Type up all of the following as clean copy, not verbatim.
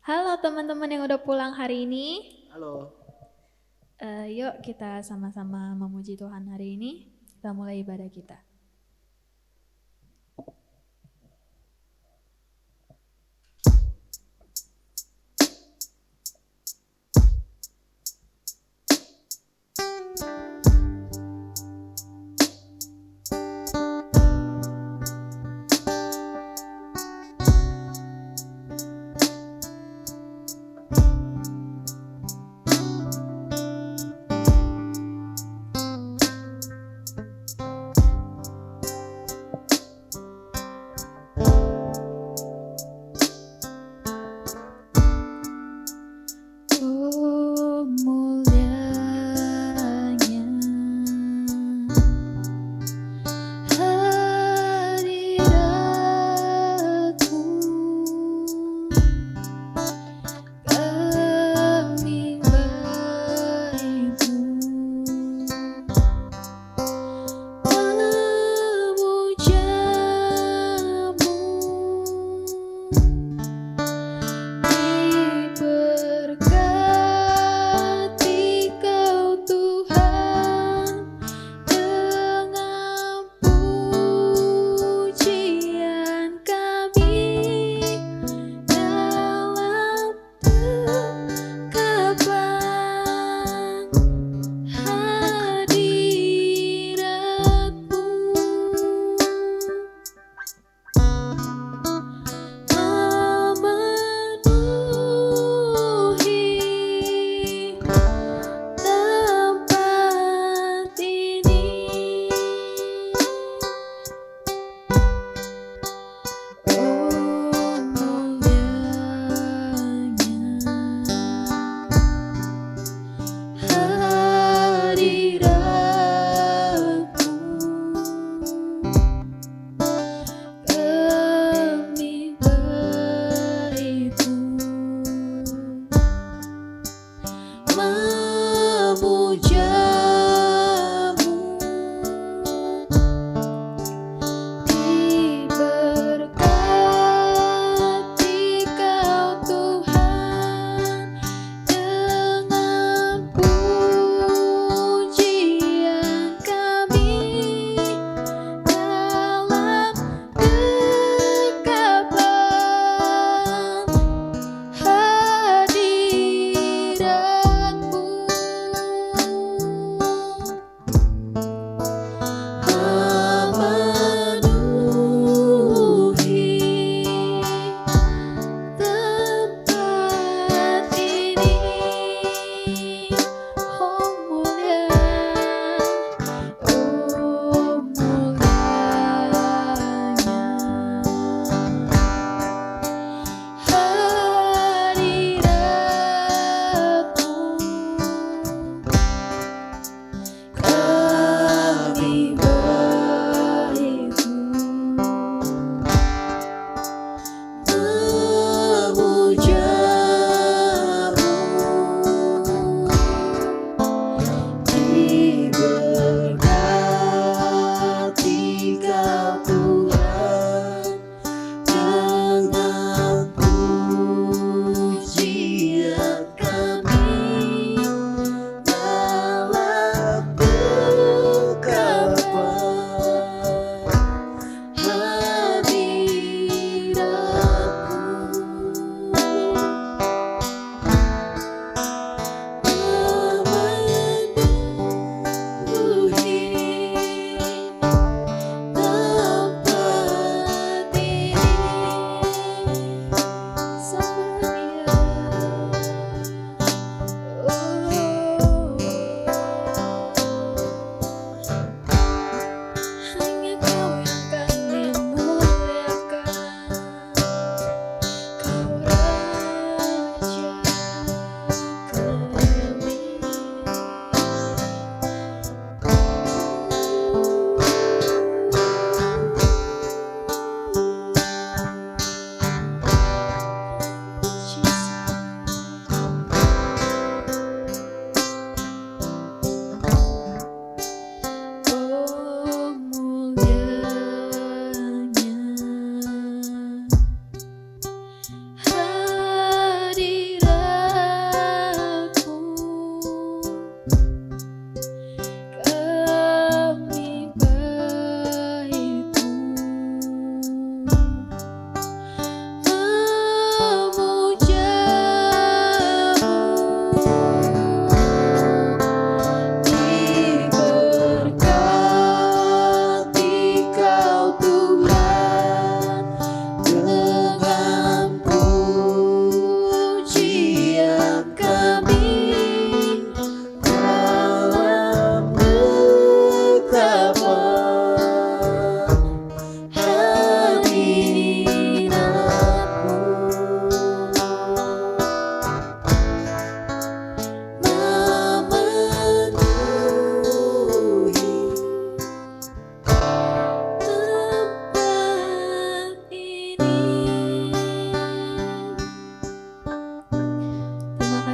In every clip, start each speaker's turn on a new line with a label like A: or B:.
A: Halo teman-teman yang udah pulang hari ini.
B: Halo.
A: Yuk kita sama-sama memuji Tuhan hari ini. Kita mulai ibadah kita.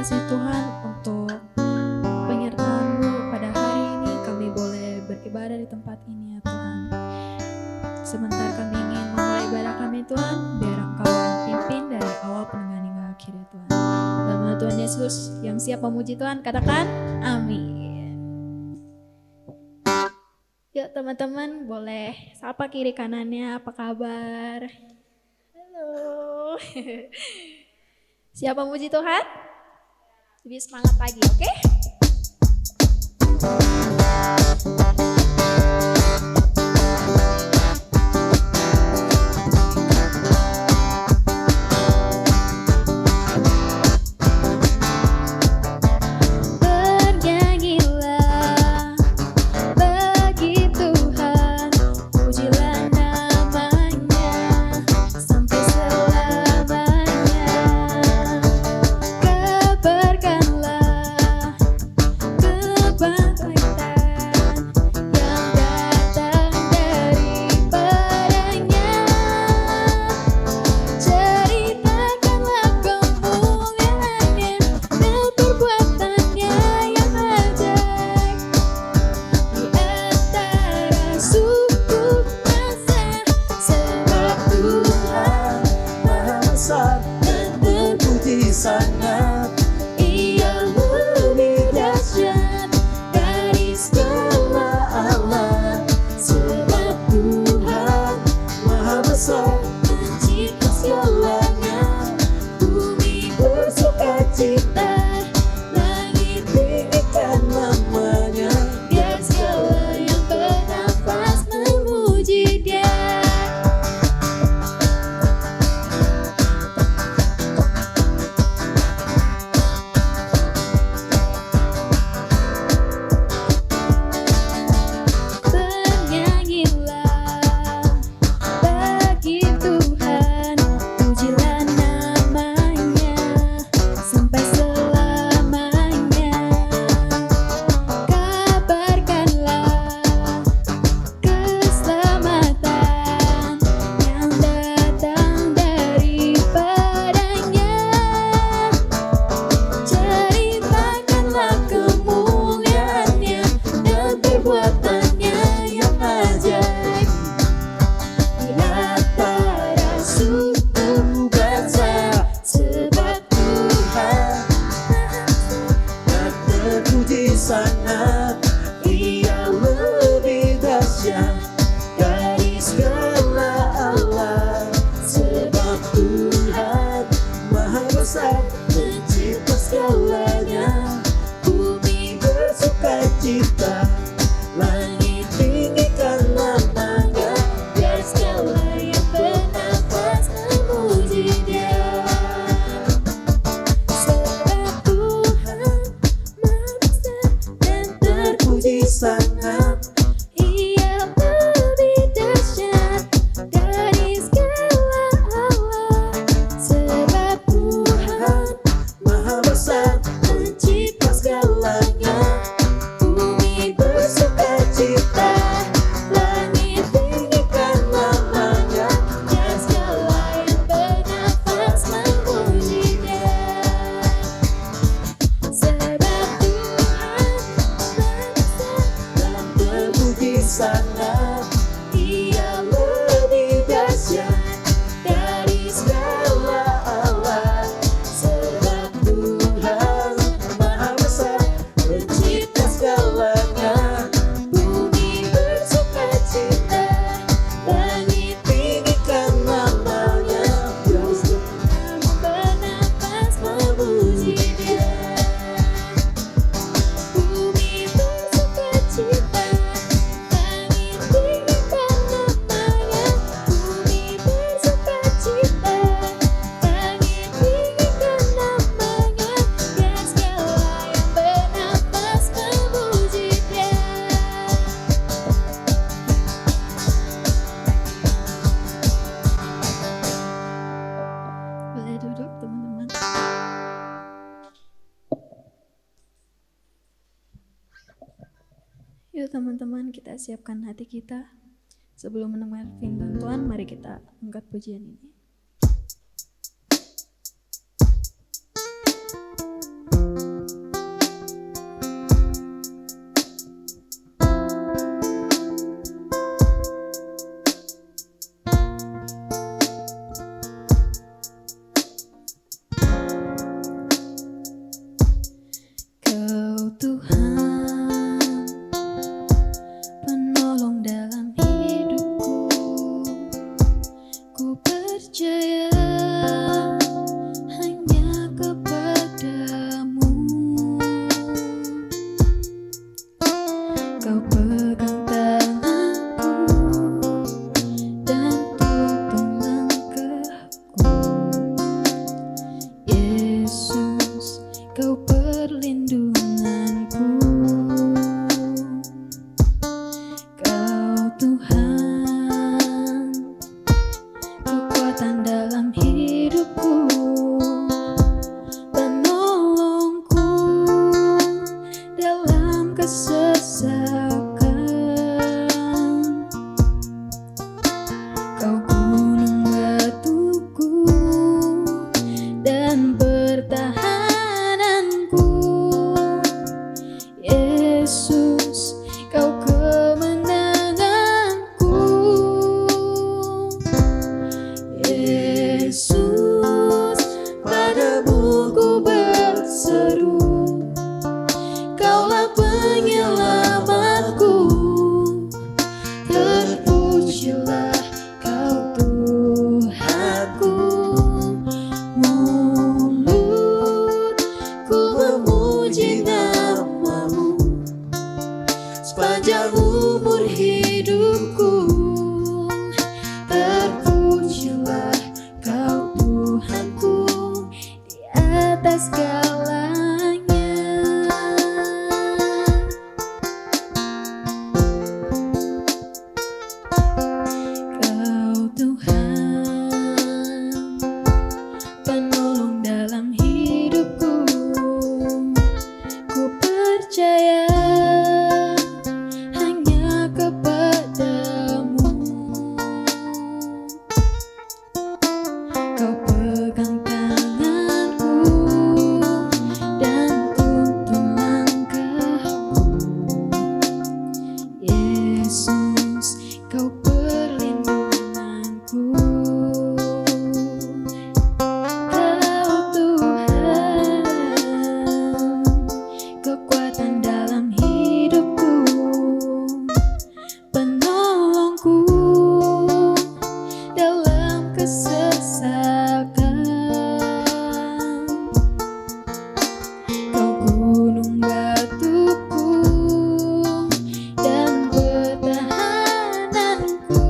A: kasih Tuhan untuk penyertaan-Mu pada hari ini. Kami boleh beribadah di tempat ini ya Tuhan. Sebentar kami ingin memulai ibadah kami Tuhan, biar Engkau yang pimpin dari awal pendengaran hingga akhir ya Tuhan. Dalam nama Tuhan Yesus yang siap memuji Tuhan, katakan amin. Yuk teman-teman boleh sapa kiri kanannya, apa kabar? Halo. Siap memuji Tuhan? Lebih semangat lagi, oke? Yuk teman-teman, kita siapkan hati kita. Sebelum mendengar firman Tuhan, mari kita angkat pujian ini. atas segalanya. Kau Tuhan, penolong dalam hidupku. Ku percaya hanya kepadamu. Kau pegang tanganku dan tuntun langkahku. Yesus, kau perlindunganku. Kau Tuhan, kekuatan dalam hidupku, penolongku dalam kesesakan. Kau gunung batuku dan pertahananku.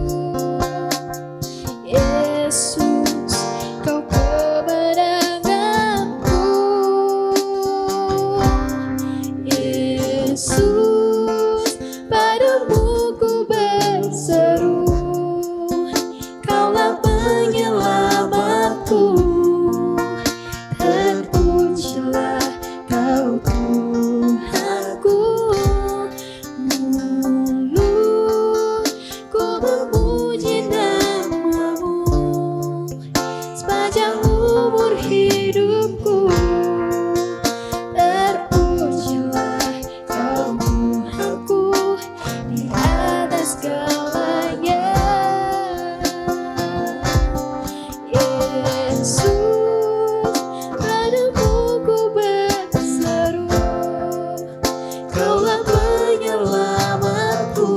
A: Yesus, kau kemenanganku. Yesus, padamu ku berseru. Kaulah penyelamatku. Terpujilah Kau Tuhanku. Mulut ku memuji nama-Mu sepanjang umur hidupku. Terpujilah Kau Tuhanku di atas segalanya. Yesus, padamu ku berseru. Kaulah penyelamatku.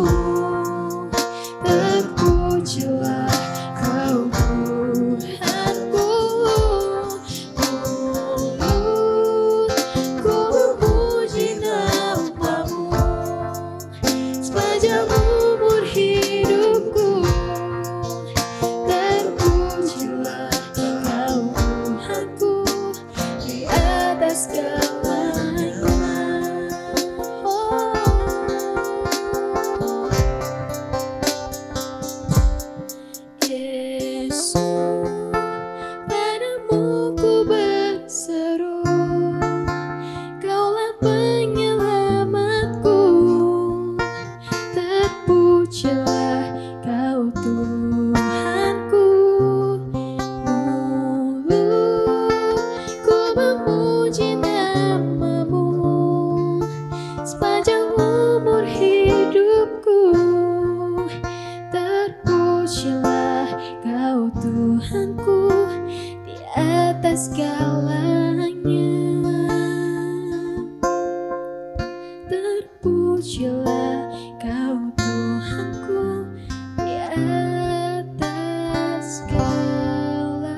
A: Terpujilah Kau Tuhanku. Mulut ku memuji nama-Mu sepanjang umur hidupku. Terpujilah Kau Tuhanku di atas segalanya. Yesus, padamu ku berseru. Kaulah penyelamatku. Terpujilah Kau Tuhanku. Mulutku memuji nama-Mu sepanjang umur hidupku. Terpujilah Kau Tuhanku di atas segalanya. Terpujilah Kau Tuhanku di atas segalanya.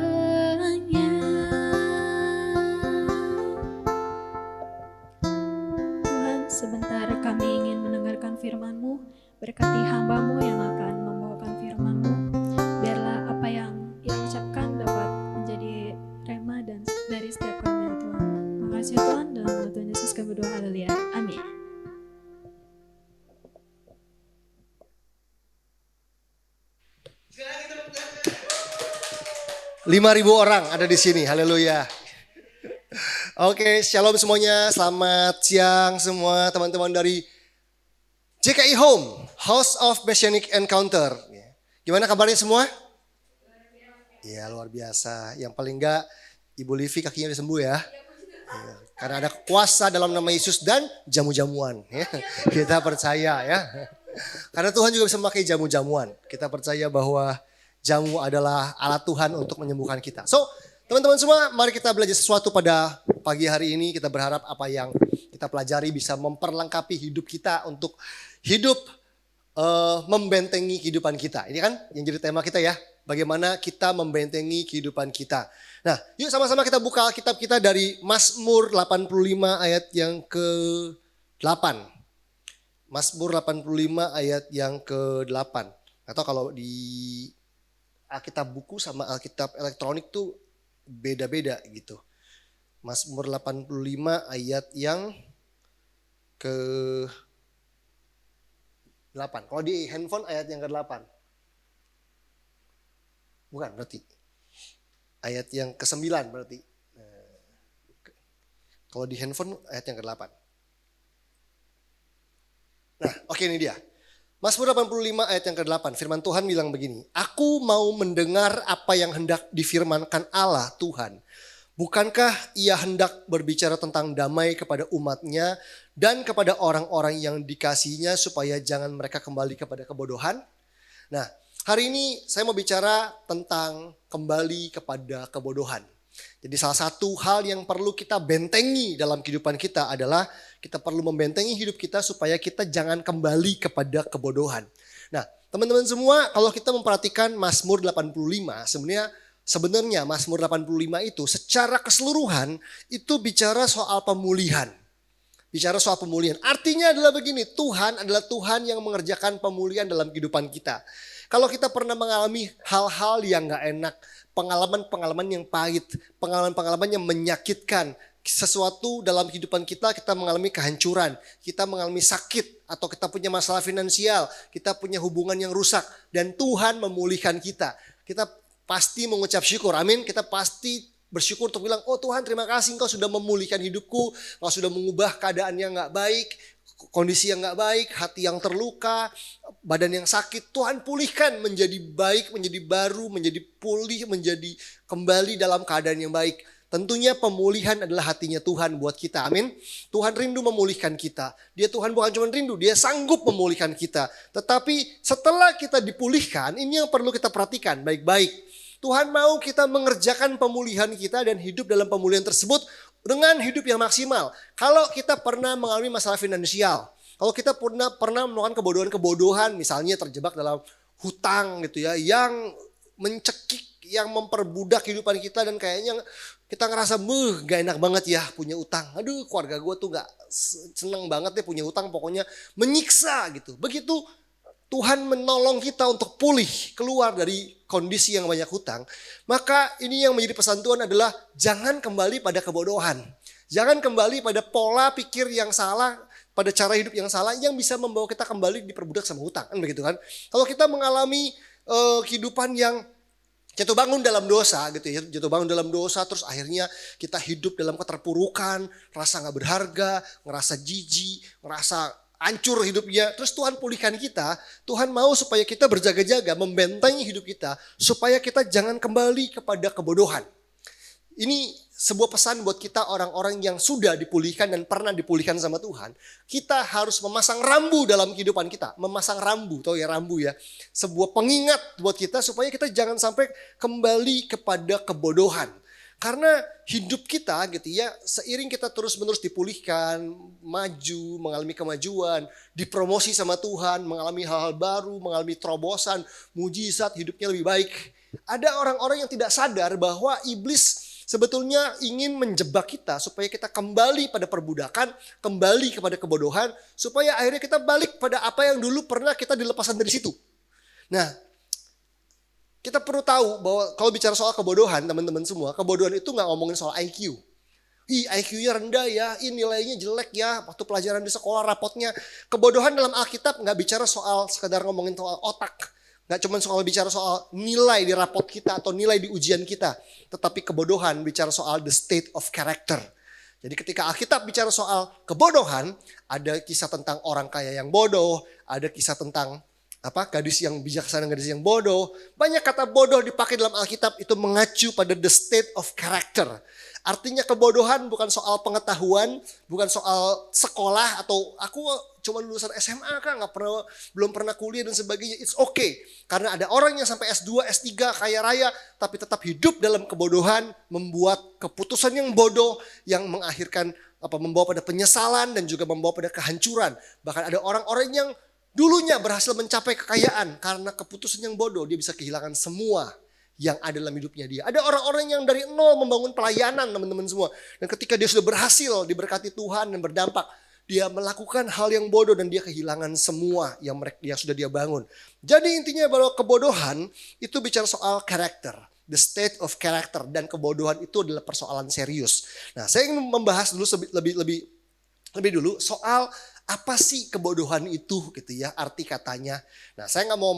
A: Tuhan, sebentar kami ingin mendengarkan firman-Mu. Berkati hamba-Mu yang akan membawakan firman-Mu. Biarlah apa yang Ia ucapkan dapat menjadi rema dan dari setiap kami, ya Tuhan. Makasih ya Tuhan, dalam nama Tuhan Yesus kami berdoa, haleluya, amin.
B: Lima 5.000 orang ada di sini, haleluya. Oke, shalom semuanya, selamat siang semua teman-teman dari JKI Home, House of Messianic Encounter. Gimana kabarnya semua? Iya, luar biasa. Yang paling enggak, Ibu Livi kakinya udah sembuh ya. Ya, karena ada kuasa dalam nama Yesus dan jamu-jamuan. Ya. Kita percaya ya. Karena Tuhan juga bisa memakai jamu-jamuan. Kita percaya bahwa jamu adalah alat Tuhan untuk menyembuhkan kita. So, teman-teman semua, mari kita belajar sesuatu pada pagi hari ini. Kita berharap apa yang kita pelajari bisa memperlengkapi hidup kita untuk hidup membentengi kehidupan kita. Ini kan yang jadi tema kita ya. Bagaimana kita membentengi kehidupan kita. Nah, yuk sama-sama kita buka Alkitab kita dari Mazmur 85 ayat yang ke-8. Mazmur 85 ayat yang ke-8. Atau kalau di Alkitab buku sama Alkitab elektronik tuh beda-beda gitu. Mazmur 85 ayat yang ke 8. Kalau di handphone ayat yang ke 8. Bukan berarti. Ayat yang ke 9 berarti. Kalau di handphone ayat yang ke 8. Nah, oke, ini dia. Mazmur 85 ayat yang ke-8, firman Tuhan bilang begini, "Aku mau mendengar apa yang hendak difirmankan Allah Tuhan. Bukankah ia hendak berbicara tentang damai kepada umatnya dan kepada orang-orang yang dikasihinya supaya jangan mereka kembali kepada kebodohan?" Nah, hari ini saya mau bicara tentang kembali kepada kebodohan. Jadi salah satu hal yang perlu kita bentengi dalam kehidupan kita adalah kita perlu membentengi hidup kita supaya kita jangan kembali kepada kebodohan. Nah, teman-teman semua, kalau kita memperhatikan Mazmur 85, sebenarnya Mazmur 85 itu secara keseluruhan itu bicara soal pemulihan. Bicara soal pemulihan. Artinya adalah begini, Tuhan adalah Tuhan yang mengerjakan pemulihan dalam kehidupan kita. Kalau kita pernah mengalami hal-hal yang gak enak, pengalaman-pengalaman yang pahit, pengalaman-pengalaman yang menyakitkan, sesuatu dalam kehidupan kita mengalami kehancuran, kita mengalami sakit, atau kita punya masalah finansial, kita punya hubungan yang rusak, dan Tuhan memulihkan kita. Kita pasti mengucap syukur, amin. Kita pasti bersyukur untuk bilang, "Oh Tuhan, terima kasih Engkau sudah memulihkan hidupku, Engkau sudah mengubah keadaan yang gak baik, kondisi yang gak baik, hati yang terluka, badan yang sakit, Tuhan pulihkan menjadi baik, menjadi baru, menjadi pulih, menjadi kembali dalam keadaan yang baik." Tentunya pemulihan adalah hatinya Tuhan buat kita, amin. Tuhan rindu memulihkan kita. Dia Tuhan bukan cuma rindu, dia sanggup memulihkan kita. Tetapi setelah kita dipulihkan, ini yang perlu kita perhatikan baik-baik. Tuhan mau kita mengerjakan pemulihan kita dan hidup dalam pemulihan tersebut dengan hidup yang maksimal. Kalau kita pernah mengalami masalah finansial, kalau kita pernah melakukan kebodohan-kebodohan, misalnya terjebak dalam hutang gitu ya, yang mencekik, yang memperbudak kehidupan kita dan kayaknya kita ngerasa gak enak banget ya punya utang. Aduh, keluarga gue tuh gak seneng banget deh punya utang, pokoknya menyiksa gitu. Begitu Tuhan menolong kita untuk pulih keluar dari kondisi yang banyak hutang, maka ini yang menjadi pesan Tuhan adalah jangan kembali pada kebodohan. Jangan kembali pada pola pikir yang salah, pada cara hidup yang salah yang bisa membawa kita kembali diperbudak sama hutang. Kan begitu kan? Kalau kita mengalami kehidupan yang jatuh bangun dalam dosa gitu ya, jatuh bangun dalam dosa terus akhirnya kita hidup dalam keterpurukan, rasa gak berharga, ngerasa jijik, ngerasa hancur hidupnya, terus Tuhan pulihkan kita. Tuhan mau supaya kita berjaga-jaga, membentengi hidup kita supaya kita jangan kembali kepada kebodohan. Ini sebuah pesan buat kita orang-orang yang sudah dipulihkan dan pernah dipulihkan sama Tuhan. Kita harus memasang rambu dalam kehidupan kita. Memasang rambu, tahu ya rambu ya. Sebuah pengingat buat kita supaya kita jangan sampai kembali kepada kebodohan. Karena hidup kita gitu ya, seiring kita terus-menerus dipulihkan, maju, mengalami kemajuan, dipromosi sama Tuhan, mengalami hal-hal baru, mengalami terobosan, mujizat, hidupnya lebih baik. Ada orang-orang yang tidak sadar bahwa iblis sebetulnya ingin menjebak kita supaya kita kembali pada perbudakan, kembali kepada kebodohan, supaya akhirnya kita balik pada apa yang dulu pernah kita dilepaskan dari situ. Nah, kita perlu tahu bahwa kalau bicara soal kebodohan, teman-teman semua, kebodohan itu gak ngomongin soal IQ. IQ-nya rendah ya, nilainya jelek ya, waktu pelajaran di sekolah rapotnya. Kebodohan dalam Alkitab gak bicara soal sekedar ngomongin soal otak. Gak cuma soal bicara soal nilai di rapot kita atau nilai di ujian kita. Tetapi kebodohan bicara soal the state of character. Jadi ketika Alkitab bicara soal kebodohan, ada kisah tentang orang kaya yang bodoh, ada kisah tentang gadis yang bijaksana, gadis yang bodoh. Banyak kata bodoh dipakai dalam Alkitab itu mengacu pada the state of character. Artinya kebodohan bukan soal pengetahuan, bukan soal sekolah atau aku cuma lulusan SMA kan, belum pernah kuliah dan sebagainya. It's okay. Karena ada orang yang sampai S2, S3 kaya raya tapi tetap hidup dalam kebodohan, membuat keputusan yang bodoh yang mengakhirkan membawa pada penyesalan dan juga membawa pada kehancuran. Bahkan ada orang-orang yang dulunya berhasil mencapai kekayaan karena keputusan yang bodoh, dia bisa kehilangan semua yang ada dalam hidupnya dia. Ada orang-orang yang dari nol membangun pelayanan, teman-teman semua. Dan ketika dia sudah berhasil diberkati Tuhan dan berdampak, dia melakukan hal yang bodoh dan dia kehilangan semua yang sudah dia bangun. Jadi intinya bahwa kebodohan itu bicara soal karakter. The state of character, dan kebodohan itu adalah persoalan serius. Nah, saya ingin membahas dulu lebih dulu soal apa sih kebodohan itu gitu ya, arti katanya. Nah, saya nggak mau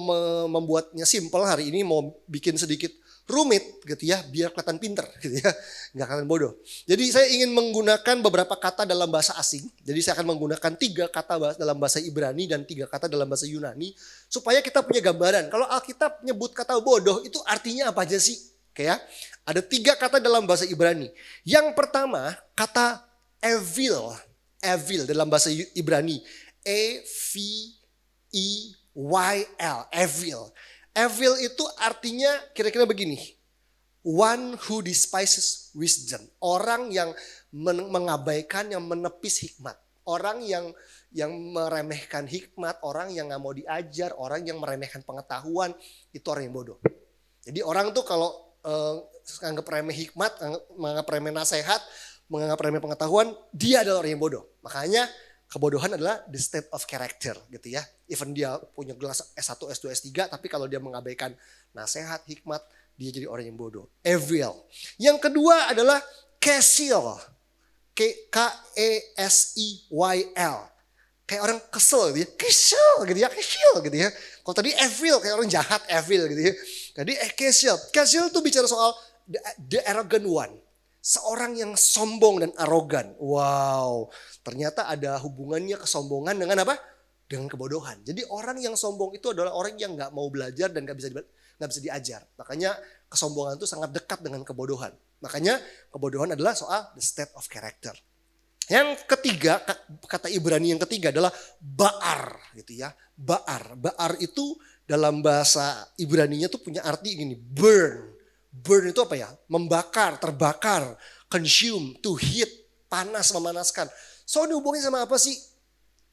B: membuatnya simple hari ini, mau bikin sedikit rumit gitu ya, biar kelihatan pinter gitu ya, nggak kelihatan bodoh. Jadi saya ingin menggunakan beberapa kata dalam bahasa asing. Jadi saya akan menggunakan 3 kata dalam bahasa Ibrani dan 3 kata dalam bahasa Yunani, supaya kita punya gambaran. Kalau Alkitab nyebut kata bodoh itu artinya apa aja sih? Oke ya, ada 3 kata dalam bahasa Ibrani. Yang pertama kata evil. Evil dalam bahasa Ibrani, E-V-E-Y-L, evil. Evil itu artinya kira-kira begini, one who despises wisdom, orang yang mengabaikan, yang menepis hikmat, orang yang meremehkan hikmat, orang yang nggak mau diajar, orang yang meremehkan pengetahuan, itu orang yang bodoh. Jadi orang tuh kalau menganggap remeh hikmat, menganggap remeh nasihat, menganggap remeh pengetahuan, dia adalah orang yang bodoh. Makanya kebodohan adalah the state of character gitu ya. Even dia punya gelas S1, S2, S3, tapi kalau dia mengabaikan nasihat, hikmat, dia jadi orang yang bodoh. Evil. Yang kedua adalah kesil. K-E-S-I-Y-L. Kayak orang kesel gitu ya. Kesil gitu ya. Kalau tadi evil, kayak orang jahat, evil gitu ya. Jadi kesil. Kesil itu bicara soal the arrogant one. Seorang yang sombong dan arogan. Wow, ternyata ada hubungannya kesombongan dengan apa? Dengan kebodohan. Jadi orang yang sombong itu adalah orang yang nggak mau belajar dan nggak bisa diajar. Makanya kesombongan itu sangat dekat dengan kebodohan. Makanya kebodohan adalah soal the state of character. Yang ketiga, kata Ibrani yang ketiga adalah ba'ar gitu ya. Ba'ar itu dalam bahasa Ibraninya tuh punya arti gini, burn. Burn itu apa ya? Membakar, terbakar, consume, to heat, panas, memanaskan. So ini hubungannya sama apa sih?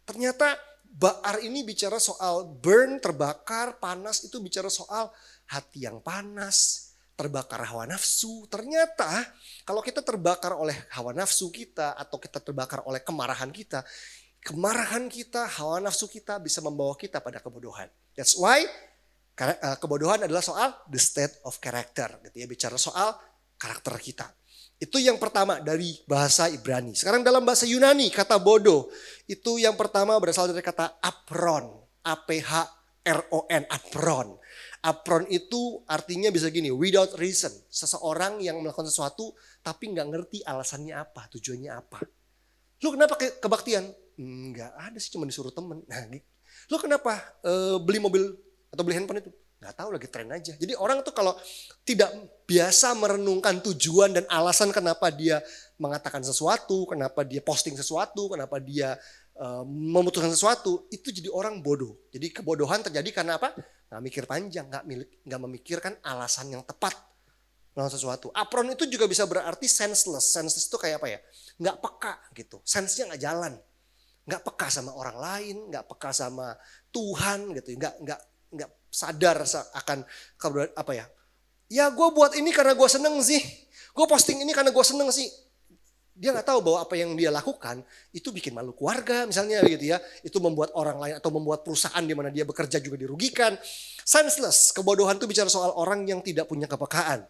B: Ternyata ba'ar ini bicara soal burn, terbakar, panas, itu bicara soal hati yang panas, terbakar hawa nafsu. Ternyata kalau kita terbakar oleh hawa nafsu kita atau kita terbakar oleh kemarahan kita, hawa nafsu kita bisa membawa kita pada kebodohan. That's why kebodohan adalah soal the state of character gitu ya, bicara soal karakter kita. Itu yang pertama dari bahasa Ibrani. Sekarang dalam bahasa Yunani kata bodoh itu yang pertama berasal dari kata apron, A-P-H-R-O-N, apron. Apron itu artinya bisa gini, without reason, seseorang yang melakukan sesuatu tapi nggak ngerti alasannya apa, tujuannya apa. Lu kenapa kebaktian? Nggak ada sih, cuma disuruh temen. Nah, gitu. Lu kenapa beli mobil atau beli handphone itu? Gak tahu, lagi tren aja. Jadi orang tuh kalau tidak biasa merenungkan tujuan dan alasan kenapa dia mengatakan sesuatu, kenapa dia posting sesuatu, kenapa dia memutuskan sesuatu, itu jadi orang bodoh. Jadi kebodohan terjadi karena apa? Gak mikir panjang, gak memikirkan alasan yang tepat melakukan sesuatu. Apron itu juga bisa berarti senseless. Senseless itu kayak apa ya? Gak peka gitu. Sense-nya gak jalan. Gak peka sama orang lain, gak peka sama Tuhan gitu. Gak sadar akan apa ya? Ya gue buat ini karena gue seneng sih. Gue posting ini karena gue seneng sih. Dia nggak tahu bahwa apa yang dia lakukan itu bikin malu keluarga misalnya gitu ya. Itu membuat orang lain atau membuat perusahaan di mana dia bekerja juga dirugikan. Senseless. Kebodohan itu bicara soal orang yang tidak punya kepekaan.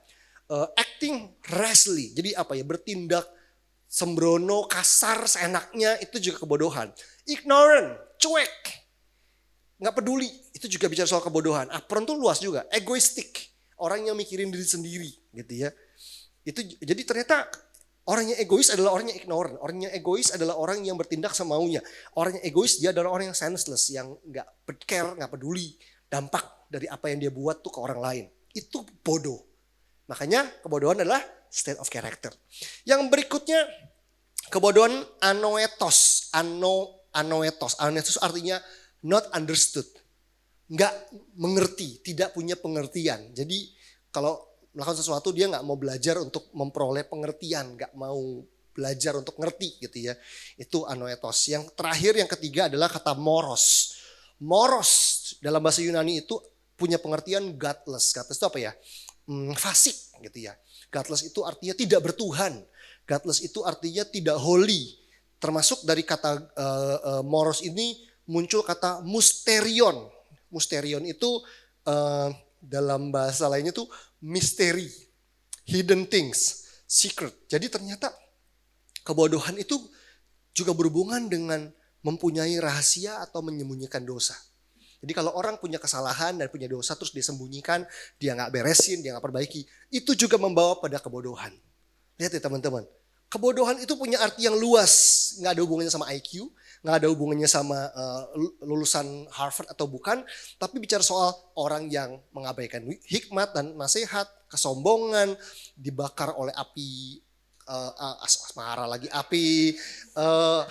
B: Acting rashly. Jadi apa ya? Bertindak sembrono, kasar, seenaknya, itu juga kebodohan. Ignorant, cuek. Nggak peduli, itu juga bicara soal kebodohan. Apron tuh luas juga, egoistik, orang yang mikirin diri sendiri, gitu ya. Itu jadi ternyata orang yang egois adalah orang yang ignorant, orang yang egois adalah orang yang bertindak semaunya. Orang yang egois dia adalah orang yang senseless, yang nggak care, nggak peduli dampak dari apa yang dia buat tuh ke orang lain. Itu bodoh. Makanya kebodohan adalah state of character. Yang berikutnya kebodohan anoetos. Anoetos artinya not understood, nggak mengerti, tidak punya pengertian. Jadi kalau melakukan sesuatu dia nggak mau belajar untuk memperoleh pengertian, nggak mau belajar untuk ngerti gitu ya. Itu anoetos. Yang terakhir, yang ketiga adalah kata moros. Moros dalam bahasa Yunani itu punya pengertian godless. Godless itu apa ya? Fasik gitu ya. Godless itu artinya tidak bertuhan. Godless itu artinya tidak holy. Termasuk dari kata moros ini muncul kata musterion. Musterion itu dalam bahasa lainnya tuh misteri, hidden things, secret. Jadi ternyata kebodohan itu juga berhubungan dengan mempunyai rahasia atau menyembunyikan dosa. Jadi kalau orang punya kesalahan dan punya dosa terus dia sembunyikan, dia nggak beresin, dia nggak perbaiki, itu juga membawa pada kebodohan. Lihat ya teman-teman, kebodohan itu punya arti yang luas, nggak ada hubungannya sama IQ, nggak ada hubungannya sama lulusan Harvard atau bukan, tapi bicara soal orang yang mengabaikan hikmat dan nasihat, kesombongan, dibakar oleh api asmara lagi, api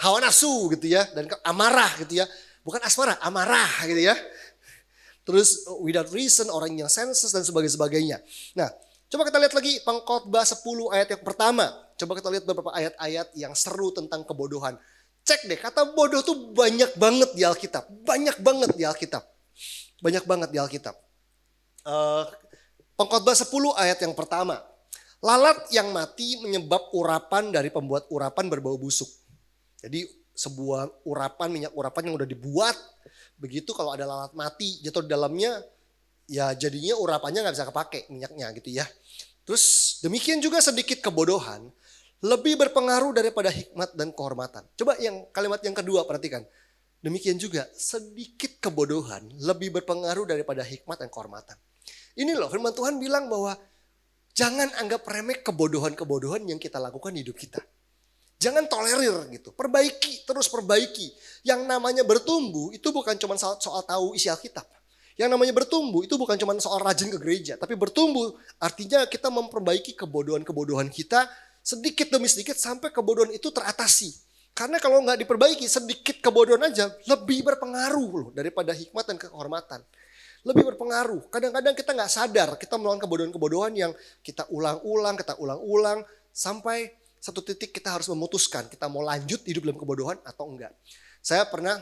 B: hawa nafsu gitu ya, dan amarah gitu ya. Bukan asmara, amarah gitu ya. Terus without reason, orang yang senses dan sebagainya. Nah, coba kita lihat lagi Pengkhotbah 10 ayat yang pertama. Coba kita lihat beberapa ayat-ayat yang seru tentang kebodohan. Cek deh, kata bodoh tuh banyak banget di Alkitab. Banyak banget di Alkitab. Banyak banget di Alkitab. Pengkhotbah 10 ayat yang pertama. Lalat yang mati menyebab urapan dari pembuat urapan berbau busuk. Jadi sebuah urapan, minyak urapan yang udah dibuat, begitu kalau ada lalat mati jatuh di dalamnya, ya jadinya urapannya nggak bisa kepake minyaknya gitu ya. Terus demikian juga sedikit kebodohan lebih berpengaruh daripada hikmat dan kehormatan. Coba yang kalimat yang kedua perhatikan. Demikian juga sedikit kebodohan lebih berpengaruh daripada hikmat dan kehormatan. Ini loh firman Tuhan bilang bahwa jangan anggap remeh kebodohan-kebodohan yang kita lakukan di hidup kita. Jangan tolerir gitu, perbaiki, terus perbaiki. Yang namanya bertumbuh itu bukan cuma soal tahu isi Alkitab. Yang namanya bertumbuh itu bukan cuma soal rajin ke gereja. Tapi bertumbuh artinya kita memperbaiki kebodohan-kebodohan kita sedikit demi sedikit sampai kebodohan itu teratasi. Karena kalau nggak diperbaiki sedikit kebodohan aja lebih berpengaruh loh daripada hikmat dan kehormatan. Lebih berpengaruh. Kadang-kadang kita nggak sadar kita melakukan kebodohan-kebodohan yang kita ulang-ulang sampai satu titik kita harus memutuskan kita mau lanjut hidup dalam kebodohan atau enggak. Saya pernah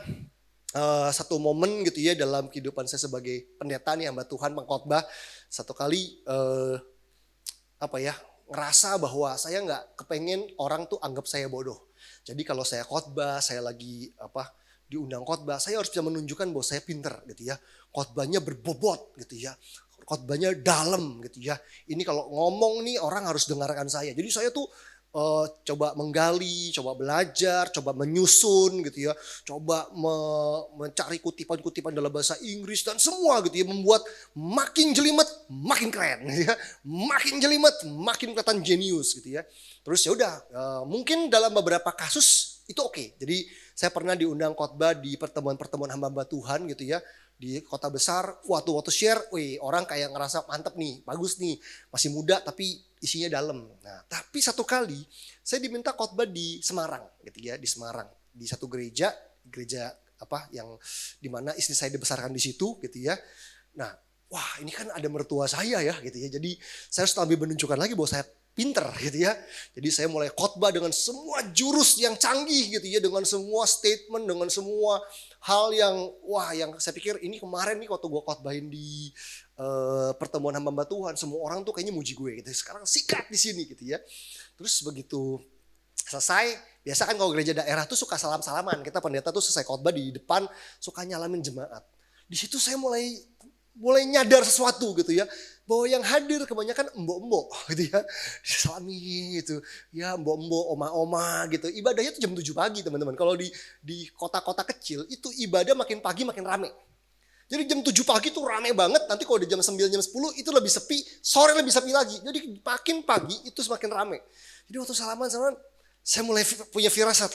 B: satu momen gitu ya dalam kehidupan saya sebagai pendeta nih hamba Tuhan pengkhotbah, satu kali ngerasa bahwa saya nggak kepengen orang tuh anggap saya bodoh. Jadi kalau saya khotbah, saya lagi diundang khotbah, saya harus bisa menunjukkan bahwa saya pinter gitu ya. Khotbahnya berbobot gitu ya. Khotbahnya dalam gitu ya. Ini kalau ngomong nih orang harus dengarkan saya. Jadi saya tuh coba menggali, coba belajar, coba menyusun gitu ya, coba mencari kutipan-kutipan dalam bahasa Inggris dan semua gitu ya, membuat makin jelimet makin keren gitu ya, makin jelimet makin kelihatan jenius gitu ya. Terus ya udah, mungkin dalam beberapa kasus itu oke. Jadi saya pernah diundang khotbah di pertemuan-pertemuan hamba-hamba Tuhan gitu ya, di kota besar, waktu share, orang kayak ngerasa mantep nih, bagus nih, masih muda tapi isinya dalam. Nah, tapi satu kali saya diminta khotbah di Semarang gitu ya, di Semarang, di satu gereja yang dimana istri saya dibesarkan di situ gitu ya. Nah, wah ini kan ada mertua saya ya gitu ya. Jadi saya harus lebih menunjukkan lagi bahwa saya pinter gitu ya. Jadi saya mulai khotbah dengan semua jurus yang canggih gitu ya, dengan semua statement, dengan semua hal yang yang saya pikir ini kemarin nih waktu gue khotbahin di pertemuan hamba Tuhan, semua orang tuh kayaknya muji gue gitu. Sekarang sikat di sini gitu ya. Terus begitu selesai, biasa kan kalau gereja daerah tuh suka salam-salaman. Kita pendeta tuh selesai khotbah di depan suka nyalamin jemaat. Di situ saya mulai nyadar sesuatu gitu ya, bahwa yang hadir kebanyakan embok-embok gitu ya, disalami gitu ya, embok-embok, oma-oma gitu. Ibadahnya tuh jam 7 pagi teman-teman. Kalau di kota-kota kecil itu ibadah makin pagi makin rame. Jadi jam 7 pagi tuh rame banget, nanti kalau udah jam 9, jam 10 itu lebih sepi, sore lebih sepi lagi. Jadi makin pagi itu semakin rame. Jadi waktu salaman saya mulai punya firasat.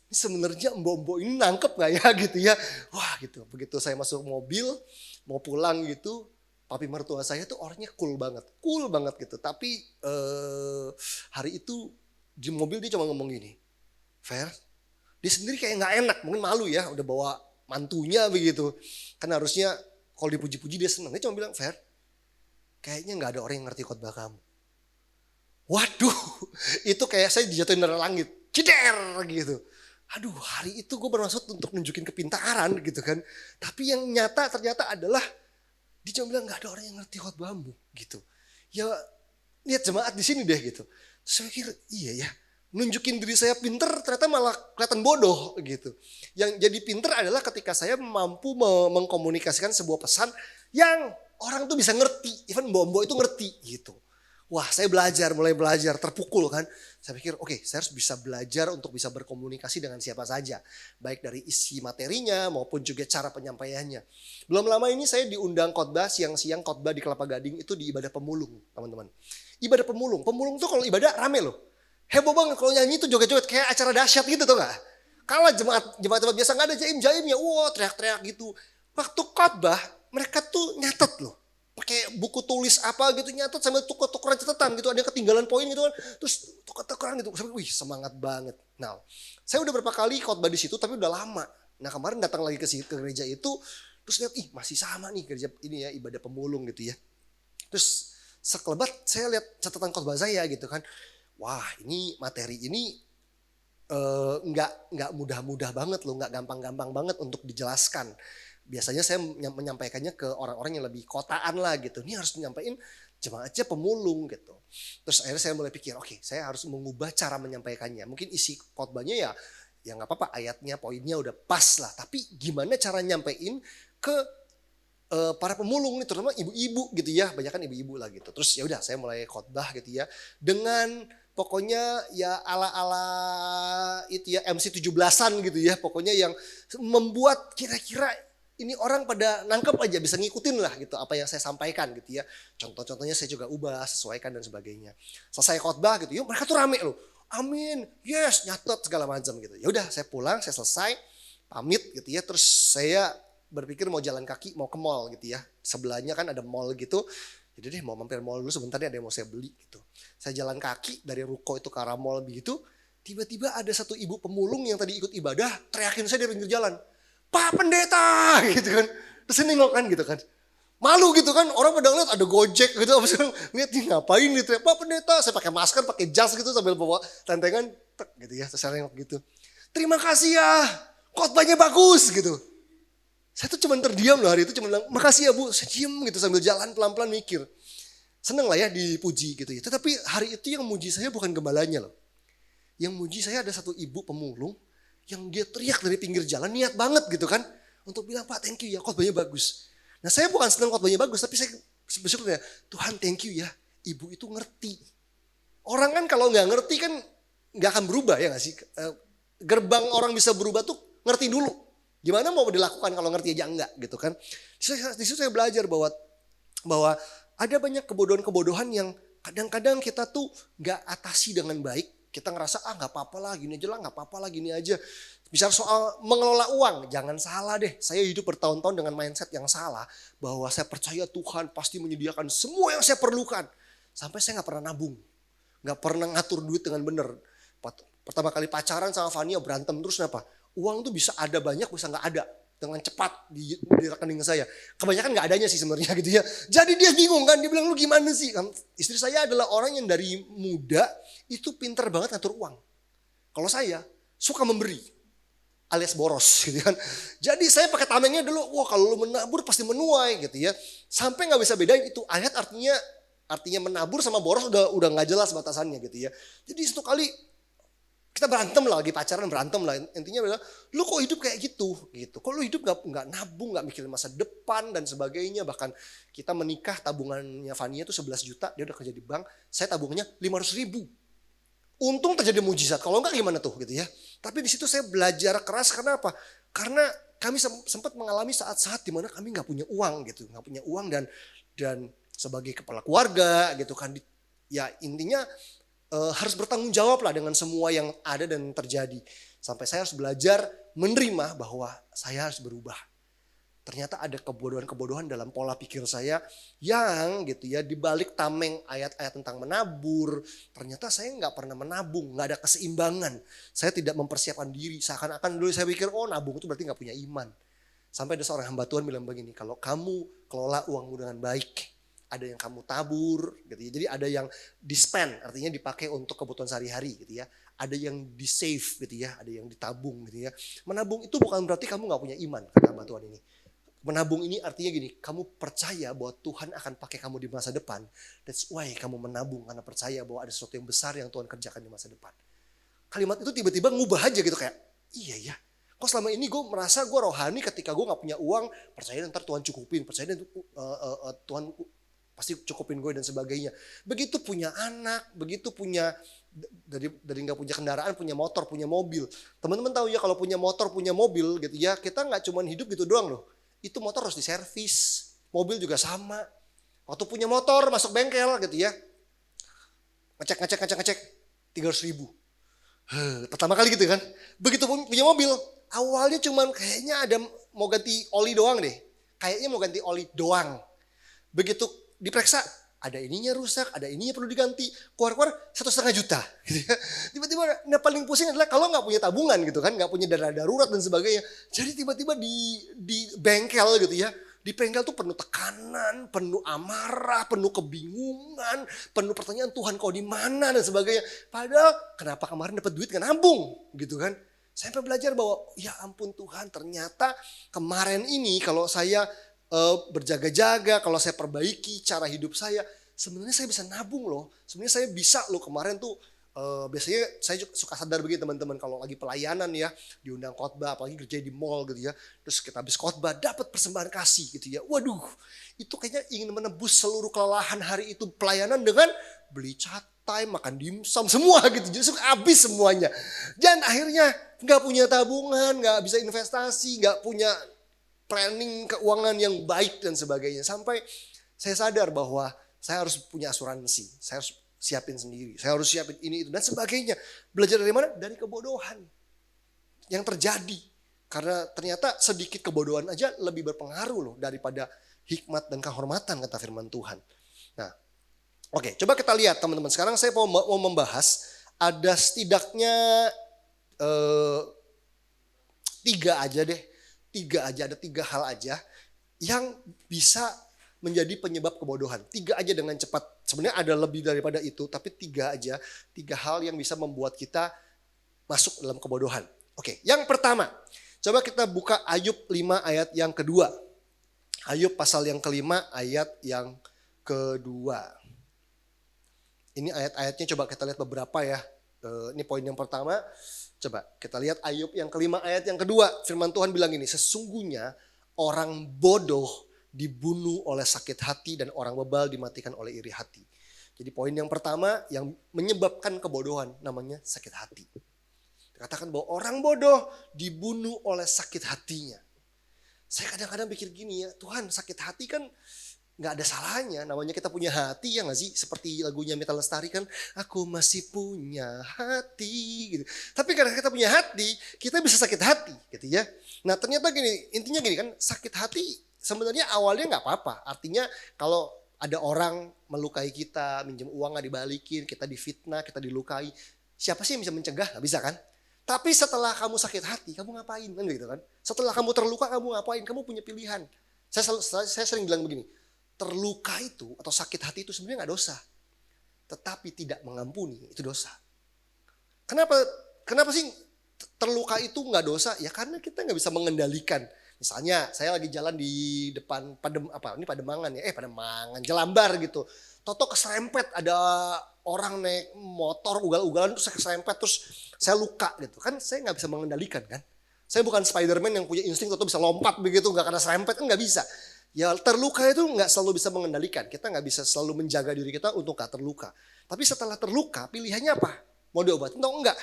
B: Ini sebenarnya mbok-mbok ini nangkep gak ya gitu ya. Wah gitu, begitu saya masuk mobil, mau pulang gitu, papi mertua saya tuh orangnya cool banget gitu. Tapi hari itu di mobil dia cuma ngomong gini, Fer, dia sendiri kayak gak enak, mungkin malu ya, udah bawa mantunya begitu. Kan harusnya kalau dipuji-puji dia senang. Dia cuma bilang, Fer, kayaknya gak ada orang yang ngerti khotbah kamu. Waduh, itu kayak saya dijatuhin dari langit, ceder gitu. Aduh, hari itu gue bermaksud untuk nunjukin kepintaran gitu kan. Tapi yang nyata ternyata adalah dia cuma bilang gak ada orang yang ngerti khotbahmu gitu. Ya lihat jemaat di sini deh gitu. Terus saya pikir iya ya, nunjukin diri saya pinter ternyata malah kelihatan bodoh gitu. Yang jadi pinter adalah ketika saya mampu mengkomunikasikan sebuah pesan yang orang tuh bisa ngerti, even mbok-mbok itu ngerti gitu. Wah, saya mulai belajar, terpukul kan. Saya pikir, oke, saya harus bisa belajar untuk bisa berkomunikasi dengan siapa saja. Baik dari isi materinya maupun juga cara penyampaiannya. Belum lama ini saya diundang khotbah, siang-siang khotbah di Kelapa Gading itu di ibadah pemulung, teman-teman. Ibadah pemulung. Pemulung tuh kalau ibadah rame loh. Heboh banget kalau nyanyi tuh joget-joget kayak acara dahsyat gitu tuh gak? Kalau jemaat biasa gak ada jaim-jaimnya, wow teriak-teriak gitu. Waktu khotbah mereka tuh nyatet loh. Pakai buku tulis apa gitu nyatet sambil tuker-tukeran catatan gitu, ada yang ketinggalan poin gitu kan, terus tuker-tukeran gitu, sampai wih semangat banget. Nah, saya udah berapa kali khotbah di situ tapi udah lama. Nah kemarin datang lagi ke gereja itu, terus lihat masih sama nih gereja ini ya ibadah pemulung gitu ya. Terus sekelebat saya lihat catatan khotbah saya gitu kan, wah ini materi ini nggak mudah-mudah banget loh, nggak gampang-gampang banget untuk dijelaskan. Biasanya saya menyampaikannya ke orang-orang yang lebih kotaan lah gitu. Ini harus menyampaikan jemaatnya pemulung gitu. Terus akhirnya saya mulai pikir, oke, saya harus mengubah cara menyampaikannya. Mungkin isi khotbahnya ya nggak apa-apa, ayatnya, poinnya udah pas lah. Tapi gimana cara nyampein ke para pemulung nih, terutama ibu-ibu gitu ya, banyak kan ibu-ibu lah gitu. Terus ya udah saya mulai khotbah gitu ya, dengan pokoknya ya ala-ala itu ya MC 17-an gitu ya, pokoknya yang membuat kira-kira ini orang pada nangkep aja, bisa ngikutin lah gitu apa yang saya sampaikan gitu ya. Contoh-contohnya saya juga ubah, sesuaikan dan sebagainya. Selesai khotbah gitu, yuk mereka tuh rame loh. Amin, yes, nyatet segala macam gitu. Ya udah saya pulang, saya selesai, pamit gitu ya. Terus saya berpikir mau jalan kaki, mau ke mall gitu ya. Sebelahnya kan ada mall gitu. Jadi deh mau mampir mall dulu sebentar ada yang mau saya beli gitu. Saya jalan kaki dari ruko itu ke arah mall begitu. Tiba-tiba ada satu ibu pemulung yang tadi ikut ibadah teriakin saya dari pinggir jalan. Pak Pendeta gitu kan. Terus saya nengok kan gitu kan. Malu gitu kan, orang pada ngeliat ada Gojek gitu, apa sih lihat nih ngapain gitu ya. Pak Pendeta, saya pakai masker, pakai jas gitu sambil bawa tentengan gitu ya. Terus saya nengok gitu. Terima kasih ya, khotbahnya bagus gitu. Saya tuh cuma terdiam loh hari itu, cuma bilang makasih ya Bu, saya diem gitu sambil jalan pelan-pelan mikir. Seneng lah ya dipuji gitu ya. Tetapi hari itu yang muji saya bukan gembalanya loh. Yang muji saya ada satu ibu pemulung yang dia teriak dari pinggir jalan, niat banget gitu kan. Untuk bilang, Pak thank you ya, khotbahnya bagus. Nah saya bukan senang khotbahnya bagus, tapi saya bersyukur ya, Tuhan thank you ya, ibu itu ngerti. Orang kan kalau nggak ngerti kan nggak akan berubah ya nggak sih. Gerbang orang bisa berubah tuh ngerti dulu. Gimana mau dilakukan kalau ngerti aja enggak gitu kan. Di situ saya belajar bahwa ada banyak kebodohan-kebodohan yang kadang-kadang kita tuh nggak atasi dengan baik. Kita ngerasa nggak apa-apa lah gini aja lah, nggak apa-apa lah gini aja. Bicara soal mengelola uang, jangan salah deh. Saya hidup bertahun-tahun dengan mindset yang salah. Bahwa saya percaya Tuhan pasti menyediakan semua yang saya perlukan. Sampai saya nggak pernah nabung. Nggak pernah ngatur duit dengan benar. Pertama kali pacaran sama Fania berantem terus kenapa? Uang tuh bisa ada banyak, bisa nggak ada. Dengan cepat di rekening saya. Kebanyakan nggak adanya sih sebenarnya gitu ya. Jadi dia bingung kan, dia bilang lu gimana sih? Istri saya adalah orang yang dari muda itu pintar banget ngatur uang. Kalau saya suka memberi alias boros gitu kan. Jadi saya pakai tamengnya dulu, wah kalau lu menabur pasti menuai gitu ya. Sampai nggak bisa bedain itu ayat artinya menabur sama boros udah nggak jelas batasannya gitu ya. Jadi satu kali kita berantem lah, lagi pacaran berantem lah. Intinya adalah, lu kok hidup kayak gitu? Kok lu hidup gak nabung, gak mikirin masa depan dan sebagainya. Bahkan kita menikah tabungannya Fania itu 11 juta, dia udah kerja di bank. Saya tabungannya 500 ribu. Untung terjadi mujizat, kalau enggak gimana tuh gitu ya. Tapi di situ saya belajar keras, karena apa? Karena kami sempat mengalami saat-saat dimana kami gak punya uang gitu. Gak punya uang dan sebagai kepala keluarga gitu kan. Ya intinya harus bertanggung jawab lah dengan semua yang ada dan terjadi. Sampai saya harus belajar menerima bahwa saya harus berubah. Ternyata ada kebodohan-kebodohan dalam pola pikir saya yang gitu ya dibalik tameng ayat-ayat tentang menabur. Ternyata saya nggak pernah menabung, nggak ada keseimbangan. Saya tidak mempersiapkan diri. Seakan-akan dulu saya pikir nabung itu berarti nggak punya iman. Sampai ada seorang hamba Tuhan bilang begini, kalau kamu kelola uangmu dengan baik, ada yang kamu tabur gitu ya. Jadi ada yang di-spend, artinya dipakai untuk kebutuhan sehari-hari gitu ya. Ada yang di-save gitu ya, ada yang ditabung gitu ya. Menabung itu bukan berarti kamu gak punya iman, kata hamba Tuhan ini. Menabung ini artinya gini, kamu percaya bahwa Tuhan akan pakai kamu di masa depan. That's why kamu menabung, karena percaya bahwa ada sesuatu yang besar yang Tuhan kerjakan di masa depan. Kalimat itu tiba-tiba ngubah aja gitu kayak, iya ya. Kok selama ini gue merasa gue rohani ketika gue gak punya uang, percaya ntar Tuhan cukupin, percaya Tuhan pasti cukupin gue dan sebagainya. Begitu punya anak, begitu punya dari nggak punya kendaraan, punya motor, punya mobil. Teman-teman tahu ya kalau punya motor, punya mobil gitu ya, kita nggak cuma hidup gitu doang loh. Itu motor harus diservis, mobil juga sama. Waktu punya motor masuk bengkel gitu ya, ngecek 300.000. Pertama kali gitu kan. Begitu punya mobil, awalnya cuman kayaknya ada mau ganti oli doang deh. Kayaknya mau ganti oli doang. Begitu diperiksa, ada ininya rusak, ada ininya perlu diganti. Keluar 1,5 juta. Gitu ya. Tiba-tiba, nah paling pusing adalah kalau nggak punya tabungan gitu kan, nggak punya dana darurat dan sebagainya. Jadi tiba-tiba di bengkel gitu ya. Di bengkel tuh penuh tekanan, penuh amarah, penuh kebingungan, penuh pertanyaan Tuhan kau di mana dan sebagainya. Padahal kenapa kemarin dapat duit nggak nambung gitu kan. Saya sampai belajar bahwa ya ampun Tuhan, ternyata kemarin ini kalau saya berjaga-jaga, kalau saya perbaiki cara hidup saya, sebenarnya saya bisa nabung loh. Sebenarnya saya bisa loh kemarin tuh. Biasanya saya suka sadar begitu teman-teman kalau lagi pelayanan ya, diundang khotbah apalagi kerja di mall gitu ya, terus kita habis khotbah dapat persembahan kasih gitu ya, waduh itu kayaknya ingin menebus seluruh kelelahan hari itu pelayanan dengan beli cat time, makan dimsum semua gitu, justru habis semuanya. Dan akhirnya nggak punya tabungan, nggak bisa investasi, nggak punya planning keuangan yang baik dan sebagainya, sampai saya sadar bahwa saya harus punya asuransi, saya harus siapin sendiri, saya harus siapin ini itu dan sebagainya. Belajar dari mana? Dari kebodohan yang terjadi. Karena ternyata sedikit kebodohan aja lebih berpengaruh loh daripada hikmat dan kehormatan kata firman Tuhan. Nah, oke, coba kita lihat teman-teman. Sekarang saya mau membahas ada setidaknya 3 aja deh. 3 aja, ada 3 hal aja yang bisa menjadi penyebab kebodohan. 3 aja dengan cepat. Sebenarnya ada lebih daripada itu, tapi 3 aja. 3 hal yang bisa membuat kita masuk dalam kebodohan. Oke, yang pertama. Coba kita buka Ayub 5 ayat yang kedua. Ayub pasal yang kelima ayat yang kedua. Ini ayat-ayatnya coba kita lihat beberapa ya. Ini poin yang pertama. Coba kita lihat Ayub yang kelima ayat yang kedua. Firman Tuhan bilang ini, sesungguhnya orang bodoh dibunuh oleh sakit hati dan orang bebal dimatikan oleh iri hati. Jadi poin yang pertama yang menyebabkan kebodohan namanya sakit hati. Dikatakan bahwa orang bodoh dibunuh oleh sakit hatinya. Saya kadang-kadang pikir gini ya, Tuhan sakit hati kan gak ada salahnya. Namanya kita punya hati ya gak sih? Seperti lagunya Mita Lestari kan, aku masih punya hati. Gitu. Tapi karena kita punya hati, kita bisa sakit hati gitu ya. Nah ternyata gini, intinya gini kan, sakit hati sebenarnya awalnya nggak apa-apa. Artinya kalau ada orang melukai kita, minjem uang nggak dibalikin, kita difitnah, kita dilukai, siapa sih yang bisa mencegah? Nggak bisa kan? Tapi setelah kamu sakit hati, kamu ngapain kan gitu kan? Setelah kamu terluka, kamu ngapain? Kamu punya pilihan. Saya sering bilang begini, terluka itu atau sakit hati itu sebenarnya nggak dosa, tetapi tidak mengampuni itu dosa. Kenapa sih terluka itu nggak dosa? Ya karena kita nggak bisa mengendalikan. Misalnya saya lagi jalan di depan Pademangan ya, Jelambar gitu. Toto keserempet ada orang naik motor ugal-ugalan terus saya keserempet terus saya luka gitu. Kan saya nggak bisa mengendalikan kan. Saya bukan Spider-Man yang punya insting Toto bisa lompat begitu nggak kena serempet kan nggak bisa. Ya terluka itu nggak selalu bisa mengendalikan. Kita nggak bisa selalu menjaga diri kita untuk nggak terluka. Tapi setelah terluka pilihannya apa? Mau diobatin atau enggak?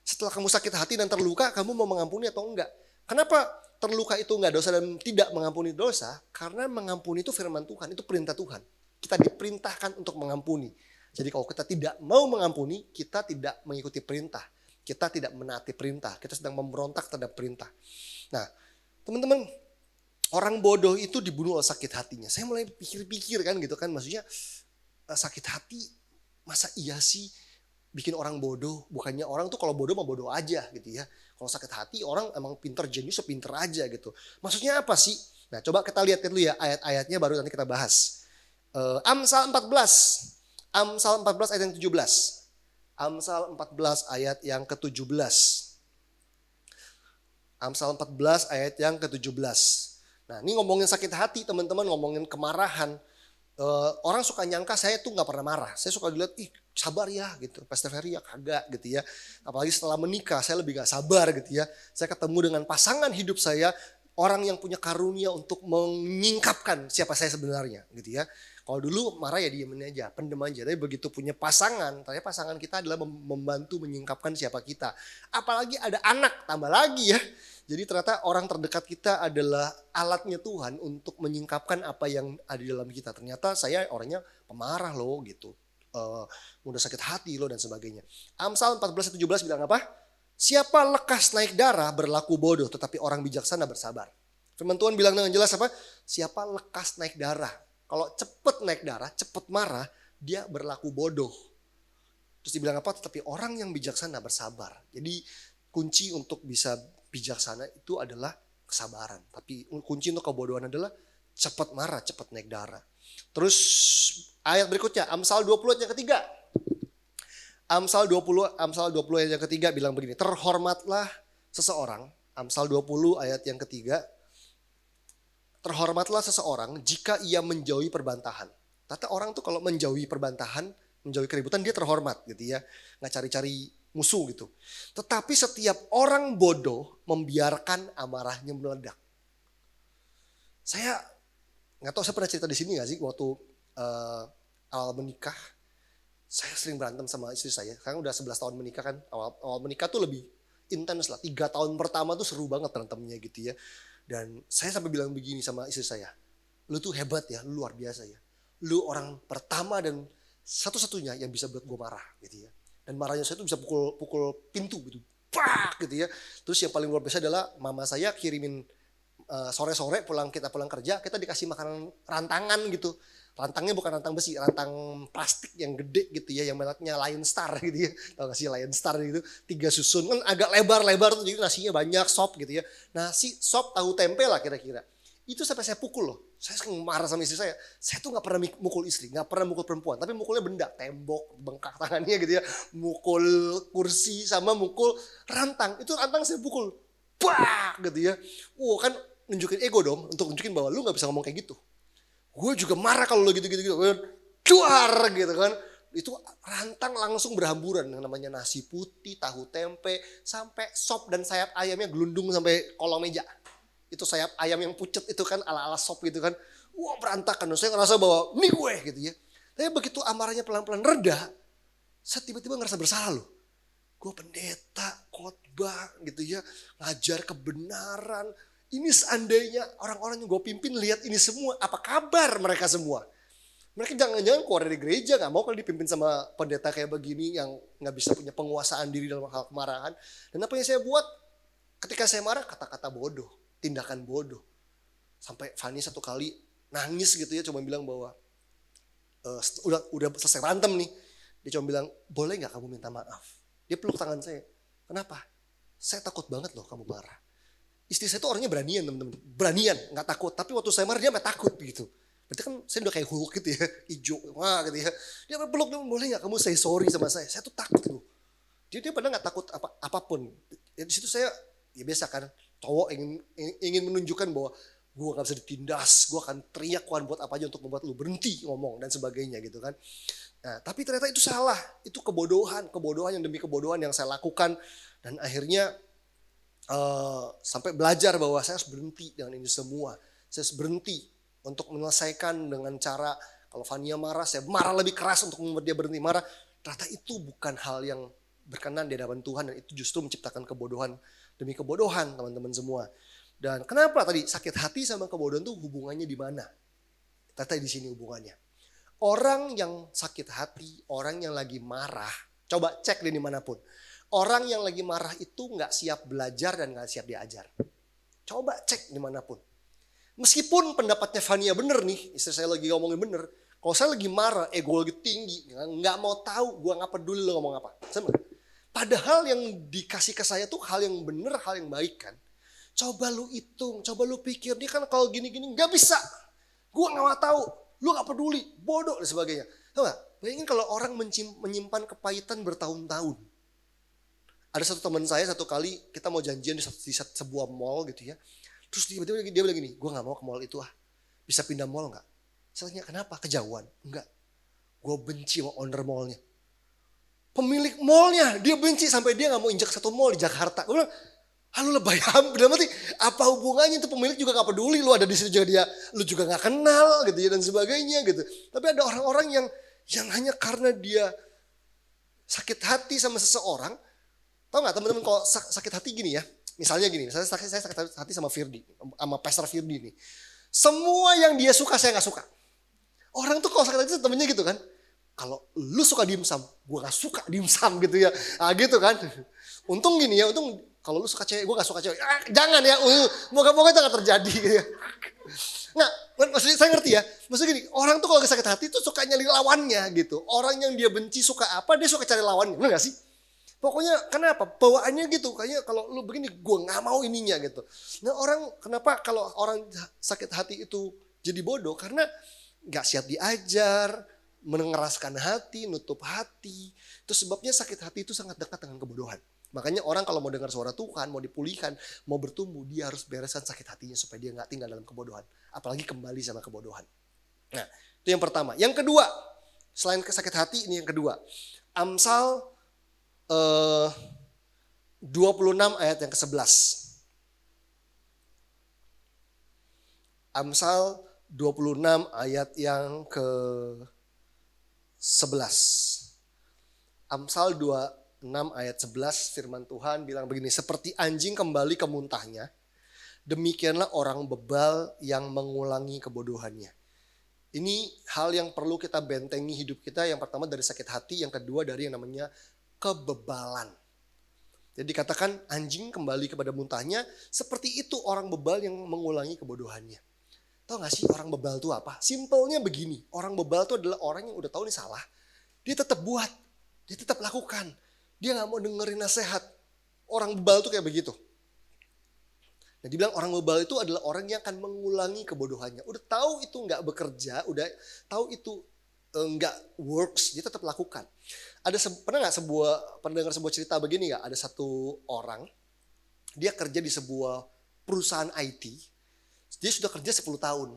B: Setelah kamu sakit hati dan terluka kamu mau mengampuni atau enggak? Kenapa terluka itu nggak dosa dan tidak mengampuni dosa? Karena mengampuni itu firman Tuhan, itu perintah Tuhan. Kita diperintahkan untuk mengampuni. Jadi kalau kita tidak mau mengampuni, kita tidak mengikuti perintah. Kita tidak menaati perintah. Kita sedang memberontak terhadap perintah. Nah, teman-teman, orang bodoh itu dibunuh oleh sakit hatinya. Saya mulai pikir-pikir kan gitu kan. Maksudnya sakit hati, masa iya sih bikin orang bodoh? Bukannya orang tuh kalau bodoh mah bodoh aja gitu ya. Kalau sakit hati orang emang pinter, jenius sepinter aja gitu. Maksudnya apa sih? Nah coba kita lihat dulu ya ayat-ayatnya baru nanti kita bahas. Amsal 14 ayat yang 17. Amsal 14 ayat yang ke-17. Amsal 14 ayat yang ke-17. Nah ini ngomongin sakit hati teman-teman, ngomongin kemarahan. Orang suka nyangka saya tuh nggak pernah marah. Saya suka dilihat, ih sabar ya gitu. Pastor Ferry ya kagak gitu ya. Apalagi setelah menikah saya lebih gak sabar gitu ya. Saya ketemu dengan pasangan hidup saya, orang yang punya karunia untuk menyingkapkan siapa saya sebenarnya gitu ya. Kalau dulu marah ya diemin aja, pendem aja. Tapi begitu punya pasangan, ternyata pasangan kita adalah membantu menyingkapkan siapa kita. Apalagi ada anak, tambah lagi ya. Jadi ternyata orang terdekat kita adalah alatnya Tuhan untuk menyingkapkan apa yang ada di dalam kita. Ternyata saya orangnya pemarah loh gitu. Mudah sakit hati loh dan sebagainya. Amsal 14:17 bilang apa? Siapa lekas naik darah berlaku bodoh, tetapi orang bijaksana bersabar. Firman Tuhan bilang dengan jelas apa? Siapa lekas naik darah. Kalau cepet naik darah, cepet marah, dia berlaku bodoh. Terus dibilang apa? Tetapi orang yang bijaksana bersabar. Jadi kunci untuk bisa bijaksana itu adalah kesabaran. Tapi kunci untuk kebodohan adalah cepat marah, cepat naik darah. Terus ayat berikutnya, Amsal 20 ayat yang ketiga. Amsal 20 ayat yang ketiga bilang begini, terhormatlah seseorang, Amsal 20 ayat yang ketiga, terhormatlah seseorang jika ia menjauhi perbantahan. Ternyata orang tuh kalau menjauhi perbantahan, menjauhi keributan dia terhormat gitu ya. Nggak cari-cari musuh gitu. Tetapi setiap orang bodoh membiarkan amarahnya meledak. Saya nggak tahu saya pernah cerita di sini nggak sih waktu awal menikah. Saya sering berantem sama istri saya. Sekarang udah 11 tahun menikah kan. Awal menikah tuh lebih intens lah. 3 tahun pertama tuh seru banget berantemnya gitu ya. Dan saya sampai bilang begini sama istri saya. Lu tuh hebat ya, lu luar biasa ya. Lu orang pertama dan satu-satunya yang bisa buat gue marah gitu ya. Dan marahnya saya tuh bisa pukul pintu gitu. Pak gitu ya. Terus yang paling luar biasa adalah mama saya kirimin sore-sore kita pulang kerja, kita dikasih makanan rantangan gitu. Rantangnya bukan rantang besi, rantang plastik yang gede gitu ya, yang mereknya Lion Star gitu ya. Tahu gak sih Lion Star gitu, 3 susun kan agak lebar-lebar tuh, jadi nasinya banyak, sop gitu ya. Nasi, sop, tahu tempe lah kira-kira. Itu sampai saya pukul loh. Saya sering marah sama istri saya. Saya tuh gak pernah mukul istri, gak pernah mukul perempuan. Tapi mukulnya benda, tembok, bengkak tangannya gitu ya. Mukul kursi sama mukul rantang. Itu rantang saya pukul. Bah gitu ya. Kan nunjukin ego dong. Untuk nunjukin bahwa lu gak bisa ngomong kayak gitu. Gue juga marah kalau lo gitu-gitu. Cuar gitu kan. Itu rantang langsung berhamburan. Yang namanya nasi putih, tahu tempe, sampai sop dan sayap ayamnya gelundung sampai kolong meja. Itu sayap ayam yang pucet itu kan ala-ala sop gitu kan. Wah berantakan. Saya ngerasa bahwa ini gue gitu ya. Tapi begitu amarahnya pelan-pelan reda, saya tiba-tiba ngerasa bersalah loh. Gue pendeta, khotbah gitu ya. Ngajar kebenaran. Ini seandainya orang-orang yang gue pimpin lihat ini semua. Apa kabar mereka semua? Mereka jangan-jangan keluar dari gereja. Gak mau kalau dipimpin sama pendeta kayak begini yang gak bisa punya penguasaan diri dalam hal kemarahan. Dan apa yang saya buat? Ketika saya marah, kata-kata bodoh. Tindakan bodoh. Sampai Fanny satu kali nangis gitu ya, cuma bilang bahwa udah selesai berantem nih. Dia cuma bilang, boleh gak kamu minta maaf? Dia peluk tangan saya. Kenapa? Saya takut banget loh kamu marah. Istri saya tuh orangnya beranian teman-teman. Beranian, gak takut. Tapi waktu saya marah dia gak takut gitu. Berarti kan saya udah kayak Hulk gitu ya. Hijau, wah gitu ya. Dia peluk, boleh gak kamu say sorry sama saya? Saya tuh takut loh. Dia padahal gak takut apapun. Ya, di situ saya, ya biasa kan. Cowok ingin menunjukkan bahwa gue gak bisa ditindas, gue akan teriak, gue akan buat apa aja untuk membuat lu berhenti ngomong dan sebagainya gitu kan. Nah, tapi ternyata itu salah, itu kebodohan yang demi kebodohan yang saya lakukan. Dan akhirnya sampai belajar bahwa saya harus berhenti dengan ini semua. Saya harus berhenti untuk menyelesaikan dengan cara, kalau Fania marah, saya marah lebih keras untuk membuat dia berhenti marah. Ternyata itu bukan hal yang berkenan di hadapan Tuhan, dan itu justru menciptakan kebodohan demi kebodohan teman-teman semua. Dan kenapa tadi sakit hati sama kebodohan itu hubungannya di mana? Ternyata di sini hubungannya. Orang yang sakit hati, orang yang lagi marah, coba cek di dimanapun. Orang yang lagi marah itu gak siap belajar dan gak siap diajar. Coba cek dimanapun. Meskipun pendapatnya Fania bener nih, istri saya lagi ngomongin bener. Kalau saya lagi marah, ego lagi tinggi, gak mau tahu, gue gak peduli lo ngomong apa. Sama. Padahal yang dikasih ke saya tuh hal yang bener, hal yang baik kan. Coba lu hitung, coba lu pikir, dia kan kalau gini-gini gak bisa. Gue gak mau tahu, lu gak peduli, bodoh dan sebagainya. Tahu gak? Bayangin kalau orang menyimpan kepahitan bertahun-tahun. Ada satu teman saya satu kali kita mau janjian di sebuah mall gitu ya. Terus tiba-tiba dia bilang gini, gue gak mau ke mall itu ah. Bisa pindah mall gak? Saya tanya, kenapa? Kejauhan? Enggak. Gue benci sama owner mallnya. Pemilik mallnya, dia benci sampai dia gak mau injak satu mall di Jakarta. Gue bilang, lu lebay amat. Dalam arti, apa hubungannya itu pemilik juga gak peduli. Lu ada di situ juga dia, lu juga gak kenal gitu ya dan sebagainya gitu. Tapi ada orang-orang yang hanya karena dia sakit hati sama seseorang. Tahu gak teman-teman kalau sakit hati gini ya. Misalnya gini, saya sakit hati sama Firdi, sama Pastor Firdi nih. Semua yang dia suka saya gak suka. Orang tuh kalau sakit hati temennya gitu kan. Kalau lu suka dimsum, gue gak suka dimsum gitu ya. Nah gitu kan. Untung gini ya, untung kalau lu suka cewek, gue gak suka cewek. Jangan ya, moga-moga itu gak terjadi gitu ya. Nah, maksudnya saya ngerti ya. Maksudnya gini, orang tuh kalau sakit hati tuh suka nyari lawannya gitu. Orang yang dia benci suka apa, dia suka cari lawannya. Bener gak sih? Pokoknya kenapa? Bawaannya gitu. Kayaknya kalau lu begini, gue gak mau ininya gitu. Nah orang, kenapa kalau orang sakit hati itu jadi bodoh? Karena gak siap diajar, mengeraskan hati, nutup hati. Itu sebabnya sakit hati itu sangat dekat dengan kebodohan. Makanya orang kalau mau dengar suara Tuhan, mau dipulihkan, mau bertumbuh, dia harus bereskan sakit hatinya supaya dia gak tinggal dalam kebodohan. Apalagi kembali sama kebodohan. Nah itu yang pertama. Yang kedua, selain sakit hati ini yang kedua. Amsal 26 ayat yang ke-11. Amsal 26 ayat yang ke-11. Amsal 26 ayat 11 firman Tuhan bilang begini, seperti anjing kembali ke muntahnya, demikianlah orang bebal yang mengulangi kebodohannya. Ini hal yang perlu kita bentengi hidup kita. Yang pertama dari sakit hati, yang kedua dari yang namanya kebebalan. Jadi katakan anjing kembali kepada muntahnya, seperti itu orang bebal yang mengulangi kebodohannya. Tahu gak sih orang bebal itu apa? Simpelnya begini, orang bebal itu adalah orang yang udah tahu ini salah, dia tetap buat, dia tetap lakukan. Dia gak mau dengerin nasihat. Orang bebal itu kayak begitu. Nah dibilang orang bebal itu adalah orang yang akan mengulangi kebodohannya. Udah tahu itu gak bekerja, udah tahu itu nggak works, dia tetap lakukan. Pernah dengar sebuah cerita begini nggak? Ada satu orang, dia kerja di sebuah perusahaan IT, dia sudah kerja 10 tahun.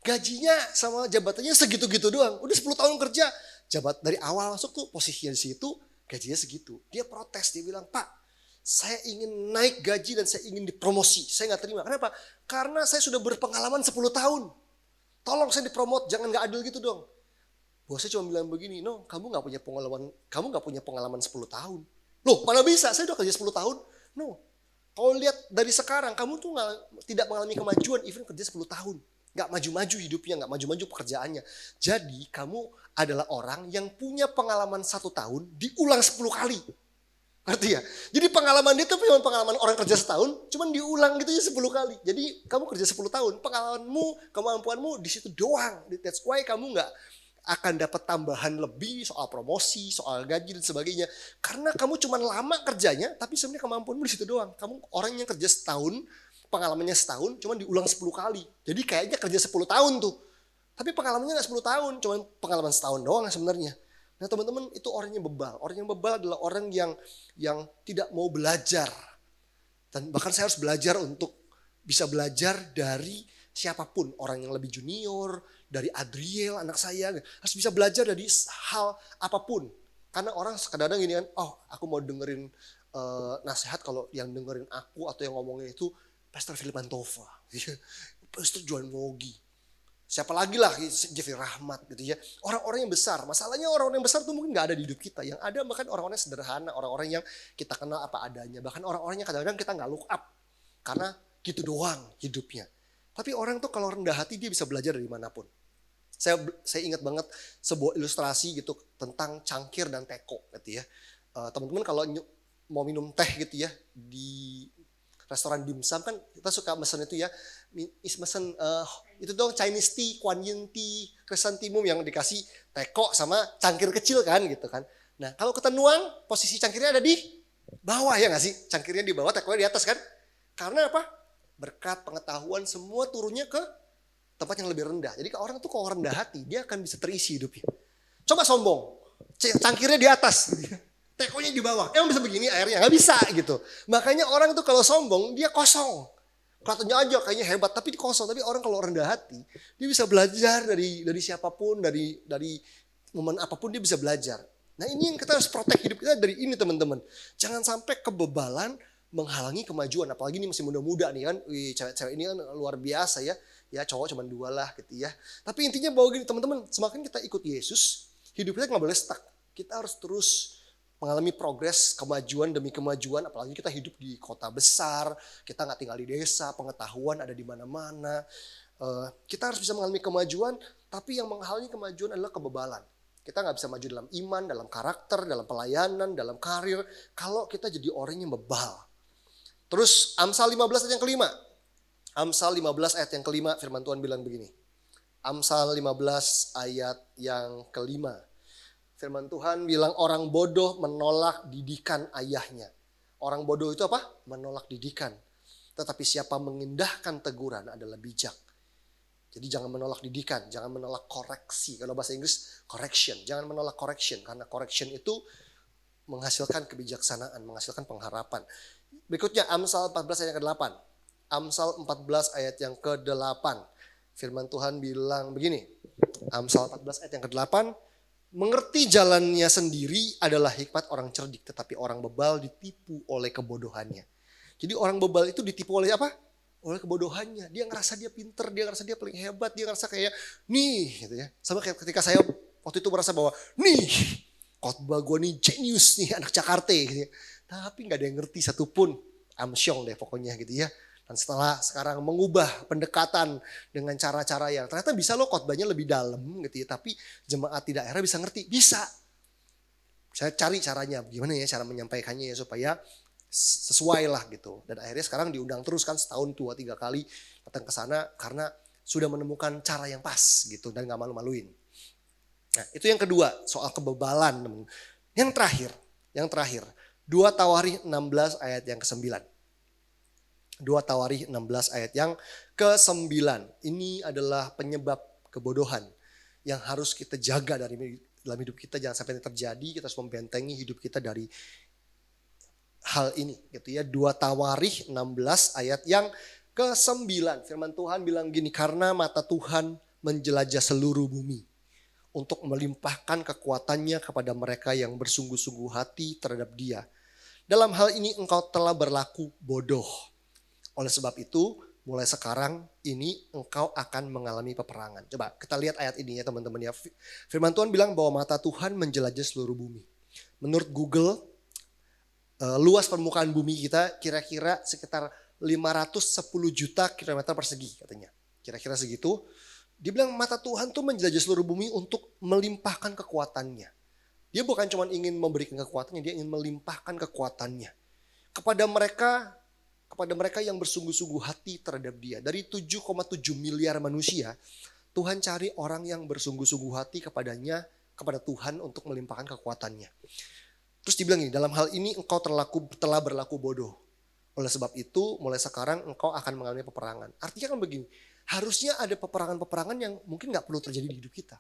B: Gajinya sama jabatannya segitu-gitu doang. Udah 10 tahun kerja, dari awal masuk tuh posisinya di situ, gajinya segitu. Dia protes, dia bilang, Pak, saya ingin naik gaji dan saya ingin dipromosi. Saya nggak terima. Kenapa? Karena saya sudah berpengalaman 10 tahun. Tolong saya dipromot, jangan nggak adil gitu dong. Bosnya cuma bilang begini, no, kamu nggak punya pengalaman 10 tahun. Loh, mana bisa? Saya udah kerja 10 tahun. No, kalau lihat dari sekarang, kamu tuh tidak mengalami kemajuan, even kerja 10 tahun. Nggak maju-maju hidupnya, nggak maju-maju pekerjaannya. Jadi kamu adalah orang yang punya pengalaman 1 tahun diulang 10 kali. Ngerti ya? Jadi pengalaman dia tuh memang pengalaman orang kerja setahun, cuman diulang gitu ya 10 kali. Jadi kamu kerja 10 tahun, pengalamanmu, kemampuanmu di situ doang. That's why kamu nggak akan dapat tambahan lebih soal promosi, soal gaji dan sebagainya. Karena kamu cuma lama kerjanya, tapi sebenarnya kemampuanmu di situ doang. Kamu orang yang kerja setahun, pengalamannya setahun, cuma diulang 10 kali. Jadi kayaknya kerja 10 tahun tuh. Tapi pengalamannya nggak 10 tahun, cuma pengalaman setahun doang sebenarnya. Nah teman-teman, itu orang yang bebal. Orang yang bebal adalah orang yang tidak mau belajar. Dan bahkan saya harus belajar untuk bisa belajar dari siapapun. Orang yang lebih junior, dari Adriel anak saya, harus bisa belajar dari hal apapun. Karena orang kadang-kadang gini kan, oh aku mau dengerin nasihat kalau yang dengerin aku atau yang ngomongin itu Pastor Philip Mantova, Pastor Johan Mogi, siapa lagi lah, Jeffrey Rahmat gitu ya. Orang-orang yang besar, masalahnya orang-orang yang besar tuh mungkin gak ada di hidup kita. Yang ada bahkan orang-orang sederhana, orang-orang yang kita kenal apa adanya. Bahkan orang-orang yang kadang-kadang kita gak look up, karena gitu doang hidupnya. Tapi orang tuh kalau rendah hati dia bisa belajar dari manapun. Saya ingat banget sebuah ilustrasi gitu tentang cangkir dan teko gitu ya. Teman-teman kalau mau minum teh gitu ya di restoran dimsum kan kita suka mesen itu ya. Mesen itu dong Chinese tea, Kuan Yin tea, chrysanthemum yang dikasih teko sama cangkir kecil kan gitu kan. Nah kalau kita nuang posisi cangkirnya ada di bawah ya nggak sih? Cangkirnya di bawah, tekonya di atas kan? Karena apa? Berkat pengetahuan semua turunnya ke tempat yang lebih rendah. Jadi orang tuh kalau rendah hati, dia akan bisa terisi hidupnya. Coba sombong, cangkirnya di atas, tekonya di bawah. Emang bisa begini airnya? Nggak bisa gitu. Makanya orang tuh kalau sombong, dia kosong. Kelihatannya aja kayaknya hebat, tapi kosong. Tapi orang kalau rendah hati, dia bisa belajar dari siapapun, dari momen apapun dia bisa belajar. Nah ini yang kita harus protect hidup kita dari ini teman-teman. Jangan sampai kebebalan menghalangi kemajuan. Apalagi ini masih muda-muda nih kan. Wih, cewek-cewek ini kan luar biasa ya. Ya cowok cuma 2 lah gitu ya. Tapi intinya bahwa gini teman-teman, semakin kita ikut Yesus, hidup kita nggak boleh stuck. Kita harus terus mengalami progres, kemajuan demi kemajuan. Apalagi kita hidup di kota besar, kita nggak tinggal di desa, pengetahuan ada di mana-mana. Kita harus bisa mengalami kemajuan, tapi yang menghalangi kemajuan adalah kebebalan. Kita nggak bisa maju dalam iman, dalam karakter, dalam pelayanan, dalam karir, kalau kita jadi orang yang bebal. Terus Amsal 15 ayat yang kelima. Amsal 15 ayat yang kelima, firman Tuhan bilang begini. Amsal 15 ayat yang kelima. Firman Tuhan bilang orang bodoh menolak didikan ayahnya. Orang bodoh itu apa? Menolak didikan. Tetapi siapa mengindahkan teguran adalah bijak. Jadi jangan menolak didikan, jangan menolak koreksi. Kalau bahasa Inggris correction, jangan menolak correction. Karena correction itu menghasilkan kebijaksanaan, menghasilkan pengharapan. Berikutnya Amsal 14 ayat yang ke-8. Amsal 14 ayat yang ke-8. Firman Tuhan bilang begini. Amsal 14 ayat yang ke-8. Mengerti jalannya sendiri adalah hikmat orang cerdik, tetapi orang bebal ditipu oleh kebodohannya. Jadi orang bebal itu ditipu oleh apa? Oleh kebodohannya. Dia ngerasa dia pinter, dia ngerasa dia paling hebat, dia ngerasa kayak nih gitu ya. Sama kayak ketika saya waktu itu merasa bahwa nih khotbah gue nih genius nih anak Jakarta gitu ya. Tapi gak ada yang ngerti satupun. Amsyong deh pokoknya gitu ya. Dan setelah sekarang mengubah pendekatan dengan cara-cara yang ternyata bisa loh khotbahnya lebih dalam gitu ya. Tapi jemaat di daerah bisa ngerti. Bisa. Saya cari caranya. Gimana ya cara menyampaikannya ya supaya sesuai lah gitu. Dan akhirnya sekarang diundang terus kan setahun 2-3 kali datang ke sana karena sudah menemukan cara yang pas gitu dan gak malu-maluin. Nah itu yang kedua soal kebebalan. Yang terakhir 2 Tawarikh 16 ayat yang ke-9. 2 Tawarikh 16 ayat yang ke-9. Ini adalah penyebab kebodohan yang harus kita jaga dalam hidup kita. Jangan sampai ini terjadi, kita harus membentengi hidup kita dari hal ini gitu ya. 2 Tawarikh 16 ayat yang ke-9. Firman Tuhan bilang gini, karena mata Tuhan menjelajah seluruh bumi untuk melimpahkan kekuatannya kepada mereka yang bersungguh-sungguh hati terhadap Dia. Dalam hal ini engkau telah berlaku bodoh. Oleh sebab itu, mulai sekarang ini engkau akan mengalami peperangan. Coba kita lihat ayat ini ya teman-teman ya. Firman Tuhan bilang bahwa mata Tuhan menjelajah seluruh bumi. Menurut Google, luas permukaan bumi kita kira-kira sekitar 510 juta kilometer persegi katanya. Kira-kira segitu. Dia bilang mata Tuhan tuh menjelajah seluruh bumi untuk melimpahkan kekuatannya. Dia bukan cuma ingin memberikan kekuatannya, dia ingin melimpahkan kekuatannya. Kepada mereka yang bersungguh-sungguh hati terhadap Dia. Dari 7,7 miliar manusia, Tuhan cari orang yang bersungguh-sungguh hati kepada Tuhan untuk melimpahkan kekuatannya. Terus dibilang ini, dalam hal ini engkau telah berlaku bodoh. Oleh sebab itu, mulai sekarang engkau akan mengalami peperangan. Artinya kan begini, harusnya ada peperangan-peperangan yang mungkin gak perlu terjadi di hidup kita.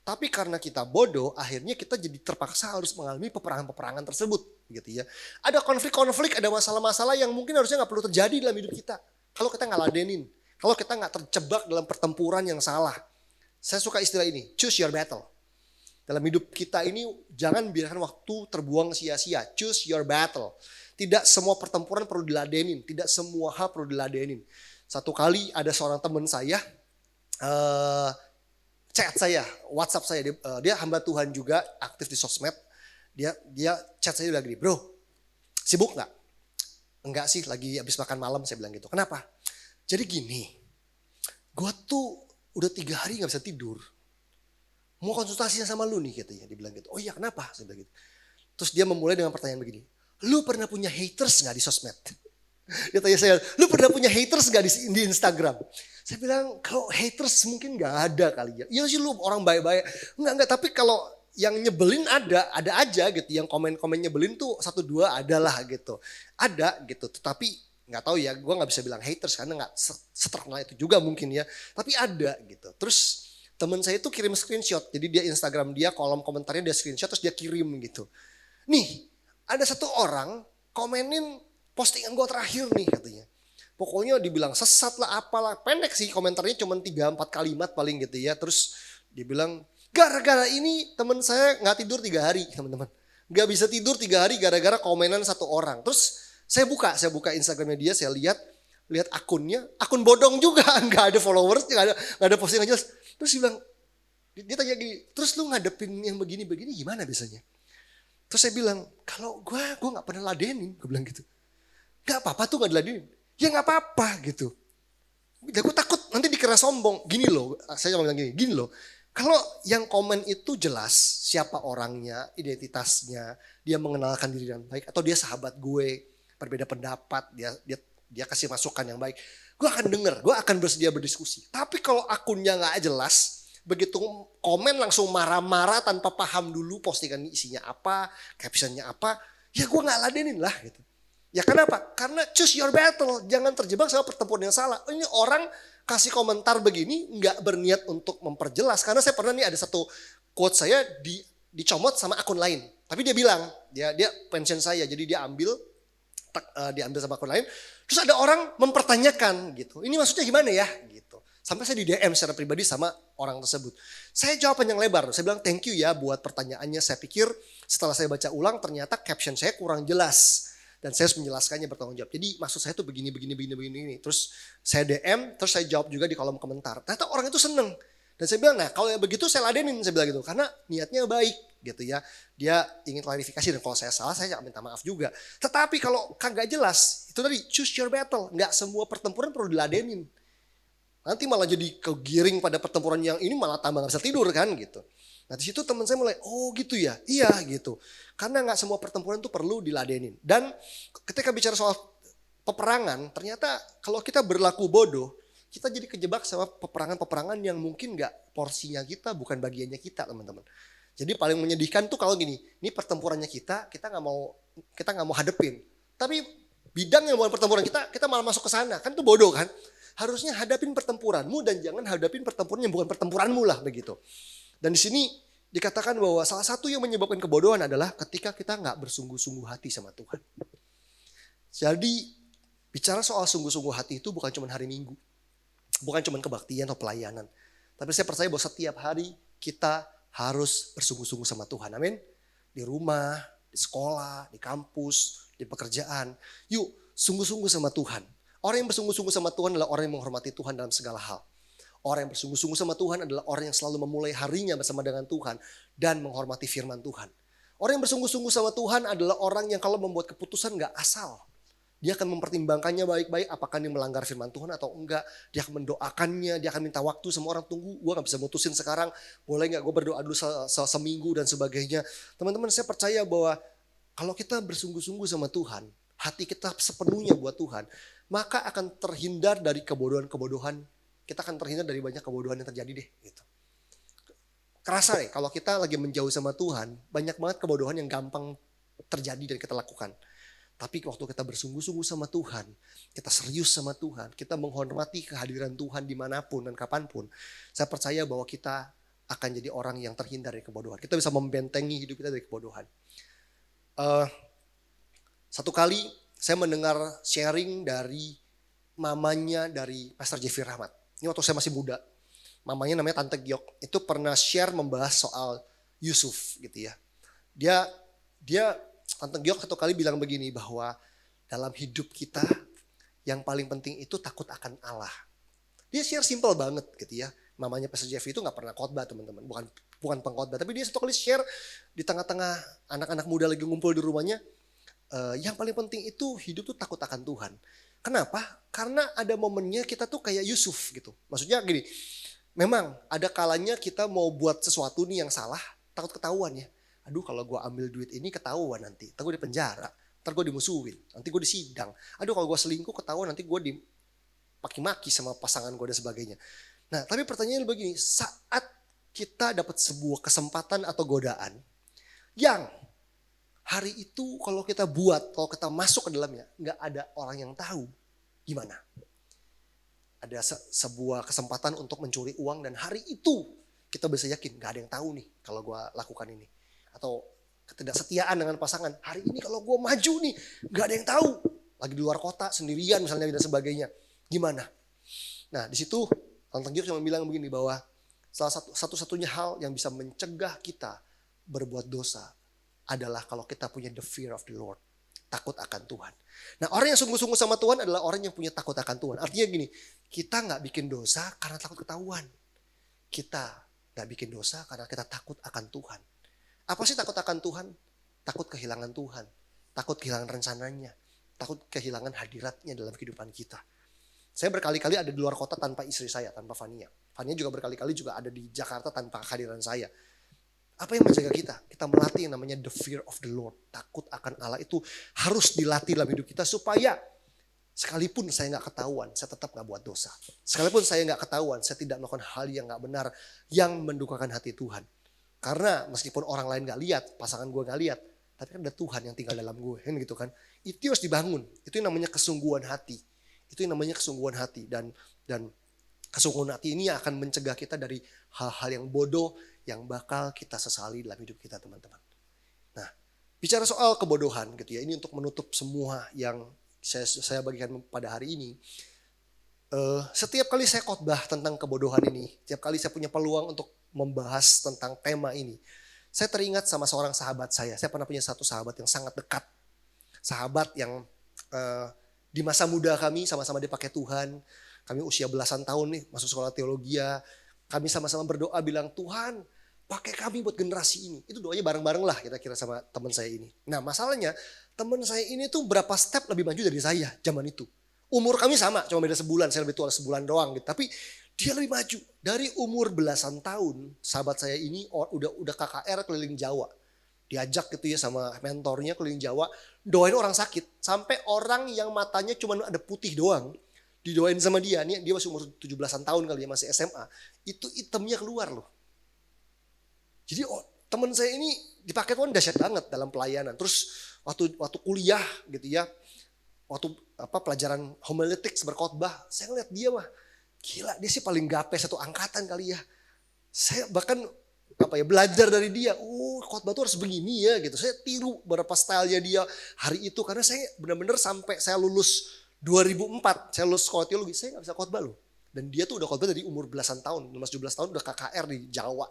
B: Tapi karena kita bodoh, akhirnya kita jadi terpaksa harus mengalami peperangan-peperangan tersebut. Gitu ya. Ada konflik-konflik, ada masalah-masalah yang mungkin harusnya gak perlu terjadi dalam hidup kita. Kalau kita gak ladenin, kalau kita gak terjebak dalam pertempuran yang salah. Saya suka istilah ini, choose your battle. Dalam hidup kita ini jangan biarkan waktu terbuang sia-sia, choose your battle. Tidak semua pertempuran perlu diladenin, tidak semua hal perlu diladenin. Satu kali ada seorang teman saya, chat saya, WhatsApp saya, dia hamba Tuhan juga, aktif di sosmed. Dia chat saya bilang gini, bro, sibuk nggak? Enggak sih, lagi habis makan malam, saya bilang gitu. Kenapa? Jadi gini, gue tuh udah 3 hari nggak bisa tidur. Mau konsultasinya sama lu nih katanya, dia bilang gitu. Oh iya kenapa? Saya bilang gitu. Terus dia memulai dengan pertanyaan begini, lu pernah punya haters nggak di sosmed? Dia tanya saya, lu pernah punya haters gak di Instagram? Saya bilang, kalau haters mungkin gak ada kali ya. Iya sih lu orang baik-baik. Enggak, tapi kalau yang nyebelin ada aja gitu. Yang komen-komen nyebelin tuh 1-2 adalah gitu. Ada gitu, tetapi gak tahu ya, gue gak bisa bilang haters karena gak seterkenal itu juga mungkin ya. Tapi ada gitu. Terus teman saya tuh kirim screenshot. Jadi dia Instagram dia, kolom komentarnya dia screenshot terus dia kirim gitu. Nih, ada satu orang komenin postingan gue terakhir nih katanya. Pokoknya dibilang sesat lah apalah. Pendek sih komentarnya cuma 3-4 kalimat paling gitu ya. Terus dibilang gara-gara ini teman saya gak tidur 3 hari teman-teman. Gak bisa tidur 3 hari gara-gara komenan satu orang. Terus saya buka Instagramnya dia, saya lihat akunnya, akun bodong juga, nggak ada followers, nggak ada postingan jelas. Terus dia tanya gini, terus lu ngadepin yang begini-begini gimana biasanya? Terus saya bilang, kalau gue nggak pernah ladenin, gue bilang gitu. Nggak apa-apa tuh nggak diladenin, ya nggak apa-apa gitu. Ya gue takut nanti dikira sombong. Gini loh, saya cuma bilang gini loh. Kalau yang komen itu jelas siapa orangnya, identitasnya, dia mengenalkan diri dengan baik, atau dia sahabat gue, berbeda pendapat, dia kasih masukan yang baik, gue akan denger, gue akan bersedia berdiskusi. Tapi kalau akunnya nggak jelas, begitu komen langsung marah-marah tanpa paham dulu postingan isinya apa, captionnya apa, ya gue nggak ladenin lah gitu. Ya kenapa? Karena choose your battle, jangan terjebak sama pertempuran yang salah. Ini orang kasih komentar begini nggak berniat untuk memperjelas. Karena saya pernah nih ada satu quote saya dicomot sama akun lain, tapi dia bilang dia mention saya, jadi diambil sama akun lain. Terus ada orang mempertanyakan gitu. Ini maksudnya gimana ya gitu. Sampai saya di DM secara pribadi sama orang tersebut. Saya jawab panjang lebar. Saya bilang thank you ya buat pertanyaannya. Saya pikir setelah saya baca ulang ternyata caption saya kurang jelas. Dan saya harus menjelaskannya bertanggung jawab. Jadi maksud saya tuh begini. Terus saya DM, terus saya jawab juga di kolom komentar. Ternyata orang itu seneng. Dan saya bilang, nah kalau yang begitu saya ladenin, saya bilang gitu. Karena niatnya baik gitu ya. Dia ingin klarifikasi dan kalau saya salah saya minta maaf juga. Tetapi kalau kagak jelas, itu tadi choose your battle. Nggak semua pertempuran perlu diladenin. Nanti malah jadi kegiring pada pertempuran yang ini malah tambah gak bisa tidur kan gitu. Nah di situ teman saya mulai, oh gitu ya, iya gitu. Karena nggak semua pertempuran itu perlu diladenin. Dan ketika bicara soal peperangan, ternyata kalau kita berlaku bodoh, kita jadi kejebak sama peperangan-peperangan yang mungkin nggak porsinya kita, bukan bagiannya kita teman-teman. Jadi paling menyedihkan tuh kalau gini, ini pertempurannya kita nggak mau hadepin. Tapi bidang yang bukan pertempuran kita malah masuk ke sana, kan itu bodoh kan? Harusnya hadapin pertempuranmu dan jangan hadapin pertempuran yang bukan pertempuranmu lah begitu. Dan di sini dikatakan bahwa salah satu yang menyebabkan kebodohan adalah ketika kita nggak bersungguh-sungguh hati sama Tuhan. Jadi bicara soal sungguh-sungguh hati itu bukan cuma hari Minggu. Bukan cuma kebaktian atau pelayanan. Tapi saya percaya bahwa setiap hari kita harus bersungguh-sungguh sama Tuhan. Amin. Di rumah, di sekolah, di kampus, di pekerjaan. Yuk sungguh-sungguh sama Tuhan. Orang yang bersungguh-sungguh sama Tuhan adalah orang yang menghormati Tuhan dalam segala hal. Orang yang bersungguh-sungguh sama Tuhan adalah orang yang selalu memulai harinya bersama dengan Tuhan. Dan menghormati firman Tuhan. Orang yang bersungguh-sungguh sama Tuhan adalah orang yang kalau membuat keputusan gak asal. Dia akan mempertimbangkannya baik-baik apakah ini melanggar firman Tuhan atau enggak. Dia akan mendoakannya, dia akan minta waktu sama orang, tunggu gue gak bisa mutusin sekarang. Boleh gak gue berdoa dulu seminggu dan sebagainya. Teman-teman saya percaya bahwa kalau kita bersungguh-sungguh sama Tuhan, hati kita sepenuhnya buat Tuhan, maka akan terhindar dari kebodohan-kebodohan. Kita akan terhindar dari banyak kebodohan yang terjadi deh. Gitu. Kerasa deh kalau kita lagi menjauh sama Tuhan, banyak banget kebodohan yang gampang terjadi dan kita lakukan. Tapi waktu kita bersungguh-sungguh sama Tuhan, kita serius sama Tuhan, kita menghormati kehadiran Tuhan dimanapun dan kapanpun, saya percaya bahwa kita akan jadi orang yang terhindar dari kebodohan. Kita bisa membentengi hidup kita dari kebodohan. Satu kali saya mendengar sharing dari mamanya dari Pastor Jeffrey Rahmat. Ini waktu saya masih muda. Mamanya namanya Tante Giok. Itu pernah share membahas soal Yusuf gitu ya. Dia Tante Giok satu kali bilang begini bahwa dalam hidup kita yang paling penting itu takut akan Allah. Dia share simple banget gitu ya. Mamanya Pastor Jeffrey itu gak pernah khotbah teman-teman. Bukan pengkhotbah. Tapi dia satu kali share di tengah-tengah anak-anak muda lagi ngumpul di rumahnya. Yang paling penting itu hidup tuh takut akan Tuhan. Kenapa? Karena ada momennya kita tuh kayak Yusuf gitu. Maksudnya gini. Memang ada kalanya kita mau buat sesuatu nih yang salah. Takut ketahuan ya. Aduh kalau gue ambil duit ini ketahuan nanti. Ntar gue di penjara. Ntar gue dimusuhin. Nanti gue disidang. Aduh kalau gue selingkuh ketahuan nanti gue dimaki-maki sama pasangan gue dan sebagainya. Nah tapi pertanyaannya begini. Saat kita dapat sebuah kesempatan atau godaan. Yang hari itu kalau kita buat. Kalau kita masuk ke dalamnya. Gak ada orang yang tahu. Gimana? Ada sebuah kesempatan untuk mencuri uang. Dan hari itu kita bisa yakin gak ada yang tahu nih kalau gue lakukan ini. Atau ketidaksetiaan dengan pasangan. Hari ini kalau gue maju nih, gak ada yang tahu. lagi di luar kota sendirian misalnya dan sebagainya. Gimana? Nah di situ Tante Giok cuma bilang begini bahwa satu-satunya hal yang bisa mencegah kita berbuat dosa adalah kalau kita punya the fear of the Lord. Takut akan Tuhan. Nah orang yang sungguh-sungguh sama Tuhan adalah orang yang punya takut akan Tuhan. Artinya gini, kita gak bikin dosa karena takut ketahuan. Kita gak bikin dosa karena kita takut akan Tuhan. Apa sih takut akan Tuhan? Takut kehilangan Tuhan. Takut kehilangan rencananya. Takut kehilangan hadiratnya dalam kehidupan kita. Saya berkali-kali ada di luar kota tanpa istri saya, tanpa Fania. Fania juga berkali-kali juga ada di Jakarta tanpa kehadiran saya. Apa yang menjaga kita? Kita melatih yang namanya the fear of the Lord. Takut akan Allah itu harus dilatih dalam hidup kita supaya sekalipun saya gak ketahuan, saya tetap gak buat dosa. Sekalipun saya gak ketahuan, saya tidak melakukan hal yang gak benar, yang mendukakan hati Tuhan. Karena meskipun orang lain gak lihat, pasangan gue gak lihat, tapi kan ada Tuhan yang tinggal dalam gue, kan gitu kan. Itu harus dibangun, itu yang namanya kesungguhan hati. Itu yang namanya kesungguhan hati dan kesungguhan hati ini akan mencegah kita dari hal-hal yang bodoh yang bakal kita sesali dalam hidup kita, teman-teman. Nah, bicara soal kebodohan gitu ya, ini untuk menutup semua yang saya bagikan pada hari ini. Setiap kali saya khotbah tentang kebodohan ini, setiap kali saya punya peluang untuk membahas tentang tema ini, saya teringat sama seorang sahabat saya. Saya pernah punya satu sahabat yang sangat dekat. Sahabat yang di masa muda kami sama-sama dipakai Tuhan. Kami usia belasan tahun nih masuk sekolah teologi. Kami sama-sama berdoa bilang, Tuhan pakai kami buat generasi ini. Itu doanya bareng-bareng lah kira-kira sama teman saya ini. Nah masalahnya teman saya ini tuh berapa step lebih maju dari saya zaman itu. Umur kami sama, cuma beda sebulan. Saya lebih tua sebulan doang gitu. Tapi dia lebih maju. Dari umur belasan tahun sahabat saya ini udah KKR keliling Jawa. Diajak gitu ya sama mentornya keliling Jawa, doain orang sakit. Sampai orang yang matanya cuma ada putih doang, didoain sama dia. Nih dia masih umur 17-an tahun kali ya, masih SMA. Itu itemnya keluar loh. Jadi teman saya ini dipakai Tuhan dahsyat banget dalam pelayanan. Terus waktu kuliah gitu ya, waktu pelajaran homiletics berkhotbah, saya ngeliat dia mah, gila dia sih paling gape satu angkatan kali ya. Saya bahkan belajar dari dia. Khotbah tuh harus begini ya gitu. Saya tiru beberapa stylenya dia hari itu karena saya benar-benar sampai saya lulus 2004, saya lulus sekolah teologi, saya nggak bisa khotbah loh. Dan dia tuh udah khotbah dari umur belasan tahun, 17 tahun udah KKR di Jawa.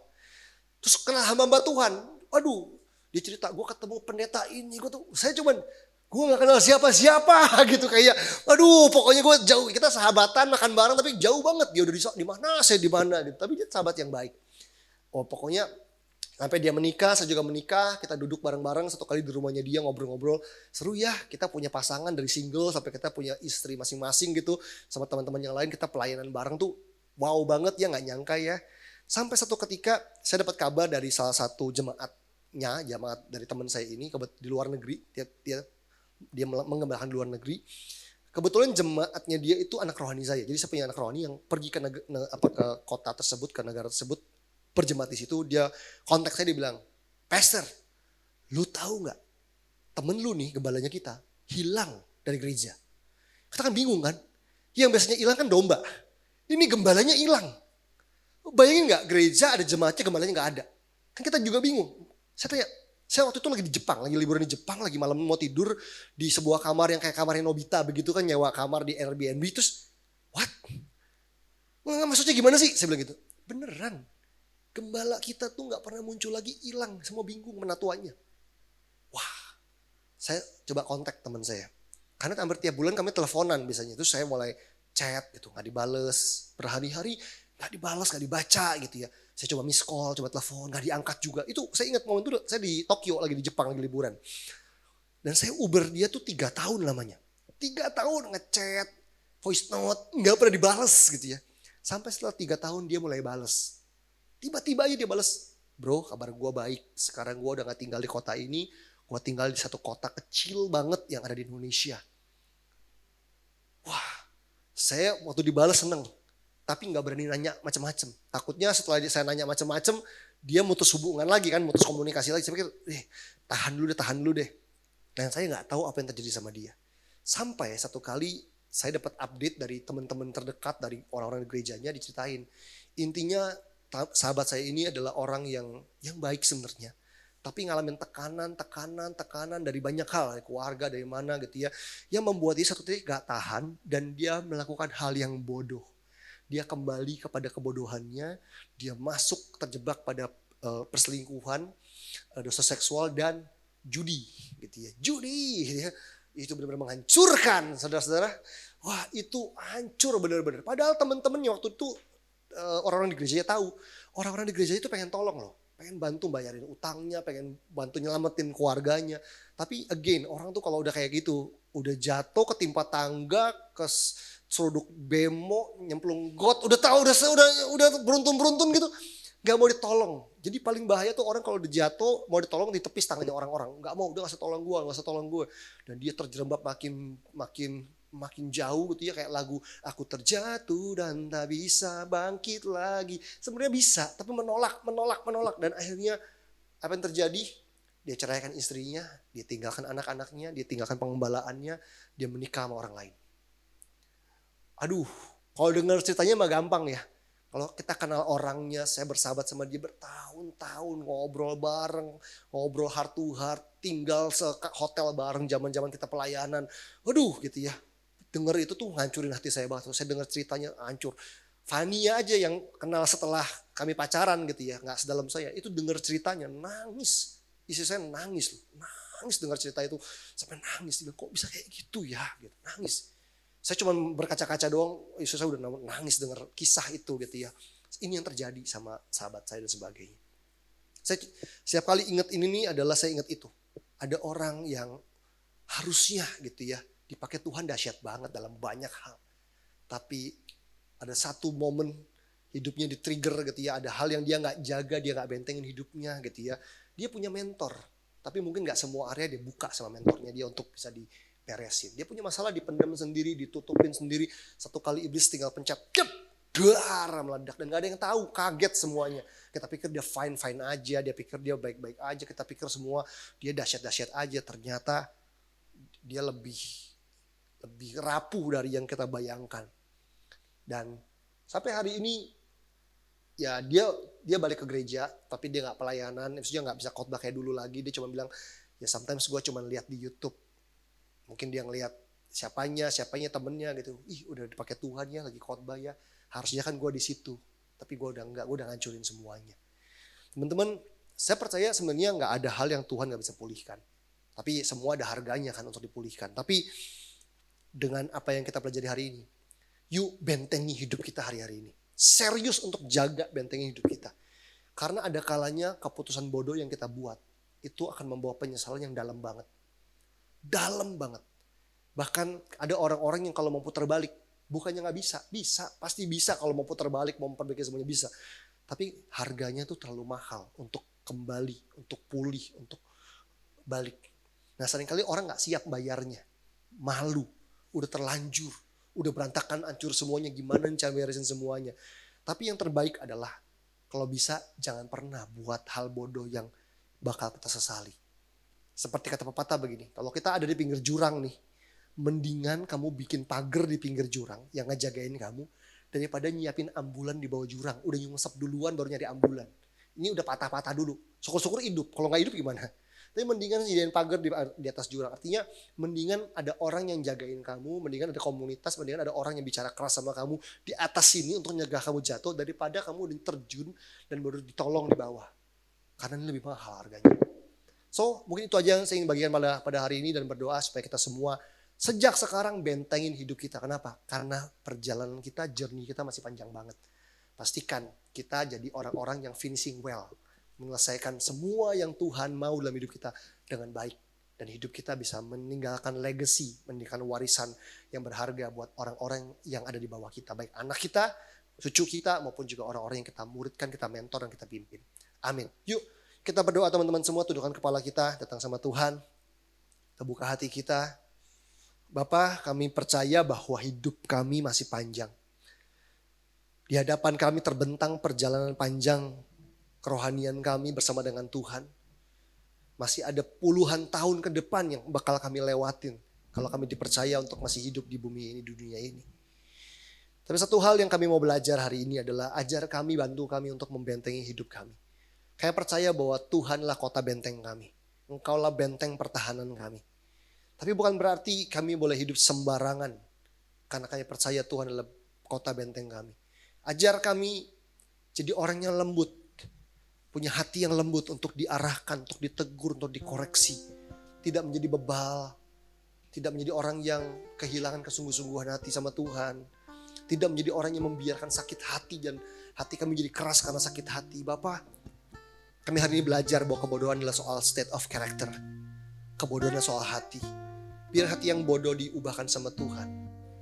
B: Terus kenal hamba Tuhan, waduh, dia cerita gue ketemu pendeta ini, gue gak kenal siapa-siapa gitu kayak, aduh pokoknya gue jauh, kita sahabatan makan bareng tapi jauh banget, dia udah di mana, saya di mana gitu, tapi dia sahabat yang baik. Pokoknya sampai dia menikah, saya juga menikah, kita duduk bareng-bareng satu kali di rumahnya dia ngobrol-ngobrol. Seru ya, kita punya pasangan dari single sampai kita punya istri masing-masing gitu. Sama teman-teman yang lain kita pelayanan bareng tuh wow banget ya, gak nyangka ya. Sampai satu ketika saya dapat kabar dari salah satu jemaat dari teman saya ini di luar negeri. Dia mengembalakan di luar negeri. Kebetulan jemaatnya dia itu anak rohani saya. Jadi saya punya anak rohani yang pergi ke kota tersebut, ke negara tersebut. Berjemaat di situ, dia kontak saya, dia bilang, Pastor, lu tahu nggak temen lu nih gembalanya kita hilang dari gereja. Kita kan bingung kan, yang biasanya hilang kan domba, ini gembalanya hilang. Bayangin nggak gereja ada jemaatnya gembalanya nggak ada, kan kita juga bingung. Saya tanya, saya waktu itu lagi di Jepang, lagi liburan di Jepang, lagi malam mau tidur di sebuah kamar yang kayak kamarnya Nobita begitu kan, nyewa kamar di Airbnb. Terus, what? Maksudnya gimana sih? Saya bilang gitu, beneran. Gembala kita tuh gak pernah muncul lagi, hilang, semua bingung menatuannya. Wah, saya coba kontak teman saya. Karena hampir tiap bulan kami teleponan biasanya. Terus saya mulai chat gitu, gak dibales. Berhari-hari gak dibales, gak dibaca gitu ya. Saya coba miss call, coba telepon, gak diangkat juga. Itu saya ingat momen itu saya di Tokyo lagi di Jepang, lagi liburan. Dan saya Uber dia tuh 3 tahun lamanya. 3 tahun ngechat, voice note, gak pernah dibales gitu ya. Sampai setelah 3 tahun dia mulai bales. Tiba-tiba aja dia balas, bro kabar gue baik, sekarang gue udah gak tinggal di kota ini, gue tinggal di satu kota kecil banget yang ada di Indonesia. Wah, saya waktu dibalas seneng, tapi gak berani nanya macam-macam. Takutnya setelah saya nanya macam-macam, dia mutus hubungan lagi kan, mutus komunikasi lagi. Saya pikir, tahan dulu deh. Dan saya gak tahu apa yang terjadi sama dia. Sampai satu kali saya dapat update dari teman-teman terdekat, dari orang-orang di gerejanya diceritain. Intinya sahabat saya ini adalah orang yang baik sebenarnya. tapi ngalamin tekanan dari banyak hal, dari keluarga, dari mana gitu ya, yang membuat dia satu titik gak tahan dan dia melakukan hal yang bodoh. Dia kembali kepada kebodohannya, dia masuk terjebak pada perselingkuhan, dosa seksual dan judi gitu ya. Judi gitu ya. Itu benar-benar menghancurkan saudara-saudara. Wah, itu hancur benar-benar. Padahal teman-temannya waktu itu orang-orang di gerejanya tahu. Orang-orang di gereja itu pengen tolong loh. Pengen bantu bayarin utangnya, pengen bantu nyelamatin keluarganya. Tapi again, orang tuh kalau udah kayak gitu, udah jatuh ketimpa tangga, ke seruduk bemo, nyemplung got, udah tahu udah beruntun gitu, nggak mau ditolong. Jadi paling bahaya tuh orang kalau udah jatuh mau ditolong ditepis tangannya orang-orang, nggak mau, udah nggak usah tolong gue, dan dia terjerembab makin jauh gitu ya, kayak lagu aku terjatuh dan tak bisa bangkit lagi. Sebenarnya bisa, tapi menolak dan akhirnya apa yang terjadi? Dia ceraikan istrinya, dia tinggalkan anak-anaknya, dia tinggalkan pengembalaannya, dia menikah sama orang lain. Aduh, kalau dengar ceritanya mah gampang ya. Kalau kita kenal orangnya, saya bersahabat sama dia bertahun-tahun, ngobrol bareng, ngobrol heart to heart, tinggal hotel bareng zaman-zaman kita pelayanan. Waduh gitu ya. Dengar itu tuh ngancurin hati saya banget. Saya dengar ceritanya hancur. Fania aja yang kenal setelah kami pacaran gitu ya, nggak sedalam saya. Itu dengar ceritanya nangis. Istri saya nangis loh. Nangis dengar cerita itu sampai nangis. Dia bilang, kok bisa kayak gitu ya? Gitu, nangis. Saya cuma berkaca-kaca doang, istri saya udah nangis dengar kisah itu gitu ya. Ini yang terjadi sama sahabat saya dan sebagainya. Saya setiap kali ingat ini nih adalah saya ingat itu. Ada orang yang harusnya gitu ya dipakai Tuhan dahsyat banget dalam banyak hal. Tapi ada satu momen hidupnya di-trigger gitu ya. Ada hal yang dia gak jaga, dia gak bentengin hidupnya gitu ya. Dia punya mentor. Tapi mungkin gak semua area dia buka sama mentornya dia untuk bisa diberesin. Dia punya masalah dipendam sendiri, ditutupin sendiri. Satu kali iblis tinggal pencet, dar meledak. Dan gak ada yang tahu, kaget semuanya. Kita pikir dia fine-fine aja, dia pikir dia baik-baik aja. Kita pikir semua dia dahsyat-dahsyat aja. Ternyata dia lebih rapuh dari yang kita bayangkan. Dan sampai hari ini ya dia balik ke gereja, tapi dia nggak pelayanan, maksudnya nggak bisa khotbah kayak dulu lagi. Dia cuma bilang ya sometimes gue cuma lihat di YouTube, mungkin dia ngelihat siapanya temennya gitu, udah dipakai Tuhan ya lagi khotbah ya, harusnya kan gue di situ, tapi gue udah nggak, gue udah ngancurin semuanya. Teman-teman, saya percaya sebenarnya nggak ada hal yang Tuhan nggak bisa pulihkan, tapi semua ada harganya kan untuk dipulihkan. Tapi dengan apa yang kita pelajari hari ini, yuk bentengi hidup kita hari-hari ini. Serius untuk jaga bentengi hidup kita. Karena ada kalanya keputusan bodoh yang kita buat, itu akan membawa penyesalan yang dalam banget. Dalam banget. Bahkan ada orang-orang yang kalau mau putar balik, bukannya gak bisa. Bisa, pasti bisa kalau mau putar balik, mau memperbaiki semuanya bisa. Tapi harganya tuh terlalu mahal untuk kembali, untuk pulih, untuk balik. Nah seringkali orang gak siap bayarnya. Malu. Udah terlanjur, udah berantakan, hancur semuanya, gimana cara beresin semuanya. Tapi yang terbaik adalah kalau bisa jangan pernah buat hal bodoh yang bakal kita sesali. Seperti kata pepatah begini, kalau kita ada di pinggir jurang nih, mendingan kamu bikin pagar di pinggir jurang yang ngejagain kamu daripada nyiapin ambulan di bawah jurang. Udah nyungsep duluan baru nyari ambulan. Ini udah patah-patah dulu. Syukur-syukur hidup, kalau gak hidup gimana? Tapi mendingan nyediain pagar di atas jurang. Artinya mendingan ada orang yang jagain kamu, mendingan ada komunitas, mendingan ada orang yang bicara keras sama kamu di atas sini untuk nyegah kamu jatuh daripada kamu udah terjun dan baru ditolong di bawah. Karena ini lebih mahal harganya. So mungkin itu aja yang saya ingin bagikan pada hari ini dan berdoa supaya kita semua sejak sekarang bentengin hidup kita. Kenapa? Karena perjalanan kita, journey kita masih panjang banget. Pastikan kita jadi orang-orang yang finishing well. Menyelesaikan semua yang Tuhan mau dalam hidup kita dengan baik. Dan hidup kita bisa meninggalkan legacy, meninggalkan warisan yang berharga buat orang-orang yang ada di bawah kita. Baik anak kita, cucu kita, maupun juga orang-orang yang kita muridkan, kita mentor, dan kita pimpin. Amin. Yuk kita berdoa teman-teman semua, tundukkan kepala kita, datang sama Tuhan. Kita buka hati kita. Bapa, kami percaya bahwa hidup kami masih panjang. Di hadapan kami terbentang perjalanan panjang kerohanian kami bersama dengan Tuhan. Masih ada puluhan tahun ke depan yang bakal kami lewatin kalau kami dipercaya untuk masih hidup di bumi ini, di dunia ini. Tapi satu hal yang kami mau belajar hari ini adalah ajar kami, bantu kami untuk membentengi hidup kami. Kami percaya bahwa Tuhanlah kota benteng kami. Engkaulah benteng pertahanan kami. Tapi bukan berarti kami boleh hidup sembarangan. Karena kami percaya Tuhan adalah kota benteng kami. Ajar kami jadi orang yang lembut. Punya hati yang lembut untuk diarahkan, untuk ditegur, untuk dikoreksi. Tidak menjadi bebal. Tidak menjadi orang yang kehilangan kesungguh-sungguhan hati sama Tuhan. Tidak menjadi orang yang membiarkan sakit hati dan hati kami jadi keras karena sakit hati. Bapak, kami hari ini belajar bahwa kebodohan adalah soal state of character. Kebodohan adalah soal hati. Biar hati yang bodoh diubahkan sama Tuhan.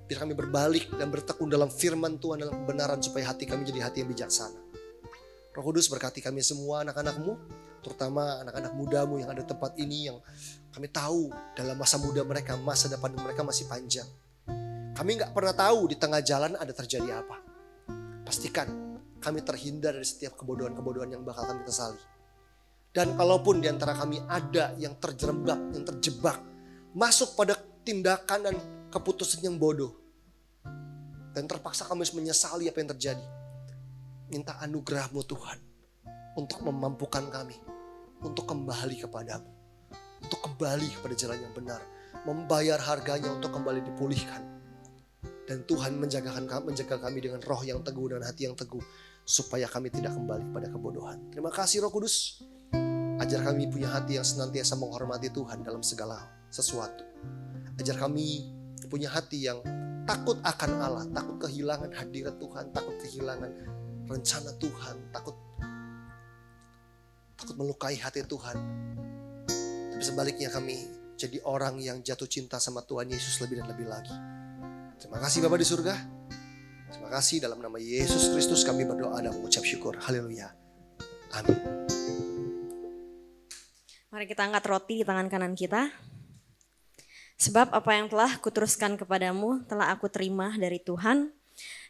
B: Biar kami berbalik dan bertekun dalam firman Tuhan, dalam kebenaran, supaya hati kami jadi hati yang bijaksana. Roh Kudus berkati kami semua anak-anak-Mu, terutama anak-anak mudamu yang ada di tempat ini, yang kami tahu dalam masa muda mereka, masa depan mereka masih panjang. Kami gak pernah tahu di tengah jalan ada terjadi apa. Pastikan kami terhindar dari setiap kebodohan-kebodohan yang bakal kami kesali. Dan kalaupun di antara kami ada yang terjerembab, yang terjebak, masuk pada tindakan dan keputusan yang bodoh, dan terpaksa kami harus menyesali apa yang terjadi, minta anugerah-Mu Tuhan untuk memampukan kami untuk kembali kepadamu, untuk kembali kepada jalan yang benar, membayar harganya untuk kembali dipulihkan. Dan Tuhan menjaga kami dengan roh yang teguh dan hati yang teguh, supaya kami tidak kembali pada kebodohan. Terima kasih Roh Kudus. Ajar kami punya hati yang senantiasa menghormati Tuhan dalam segala sesuatu. Ajar kami punya hati yang takut akan Allah, takut kehilangan hadirat Tuhan, takut kehilangan rencana Tuhan, takut melukai hati Tuhan. Tapi sebaliknya kami jadi orang yang jatuh cinta sama Tuhan Yesus lebih dan lebih lagi. Terima kasih Bapa di surga. Terima kasih, dalam nama Yesus Kristus kami berdoa dan mengucap syukur. Haleluya. Amin.
C: Mari kita angkat roti di tangan kanan kita. Sebab apa yang telah kuteruskan kepadamu telah aku terima dari Tuhan,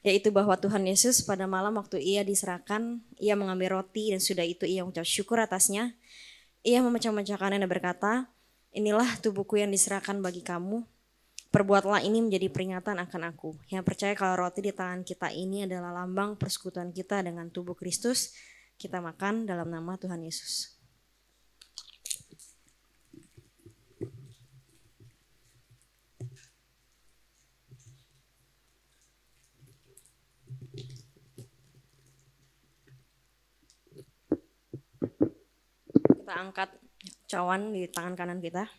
C: yaitu bahwa Tuhan Yesus pada malam waktu ia diserahkan, ia mengambil roti dan sudah itu ia mengucap syukur atasnya. Ia memecah-mecahkannya dan berkata, inilah tubuhku yang diserahkan bagi kamu. Perbuatlah ini menjadi peringatan akan aku. Yang percaya kalau roti di tangan kita ini adalah lambang persekutuan kita dengan tubuh Kristus, kita makan dalam nama Tuhan Yesus. Kita angkat cawan di tangan kanan kita.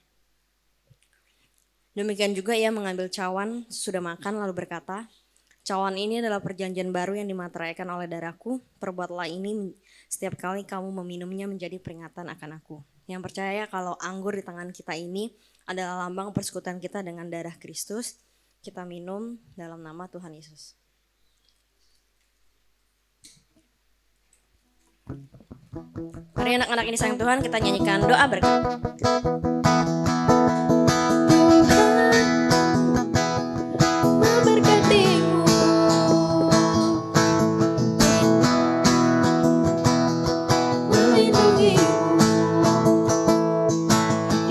C: Demikian juga ia mengambil cawan sudah makan lalu berkata, cawan ini adalah perjanjian baru yang dimateraikan oleh darahku. Perbuatlah ini setiap kali kamu meminumnya menjadi peringatan akan aku. Yang percaya kalau anggur di tangan kita ini adalah lambang persekutuan kita dengan darah Kristus, kita minum dalam nama Tuhan Yesus. Mari anak-anak ini sayang Tuhan, kita nyanyikan doa berkat.
A: Memberkatimu, melindungimu,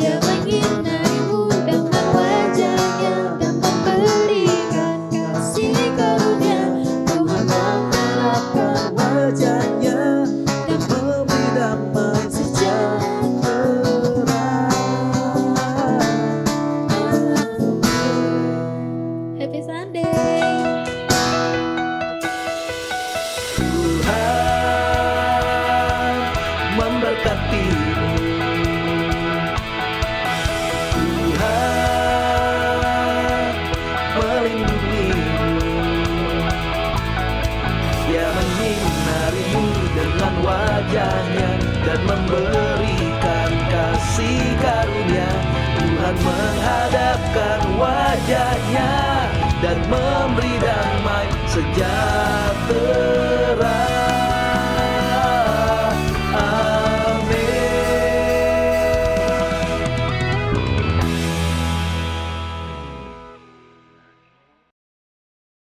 A: Dia menyinarimu dengan wajahnya dan memberikan kasih karunia. Tuhan mengharapkan wajahnya dan memberi damai sejahtera. Happy Sunday.
D: Tuhan memberkatimu. Tuhan melindungimu. Dia menyinarimu dengan wajahnya dan memberikan kasih karunia. Tuhan menghadapkan wajahnya dan memberi damai sejahtera.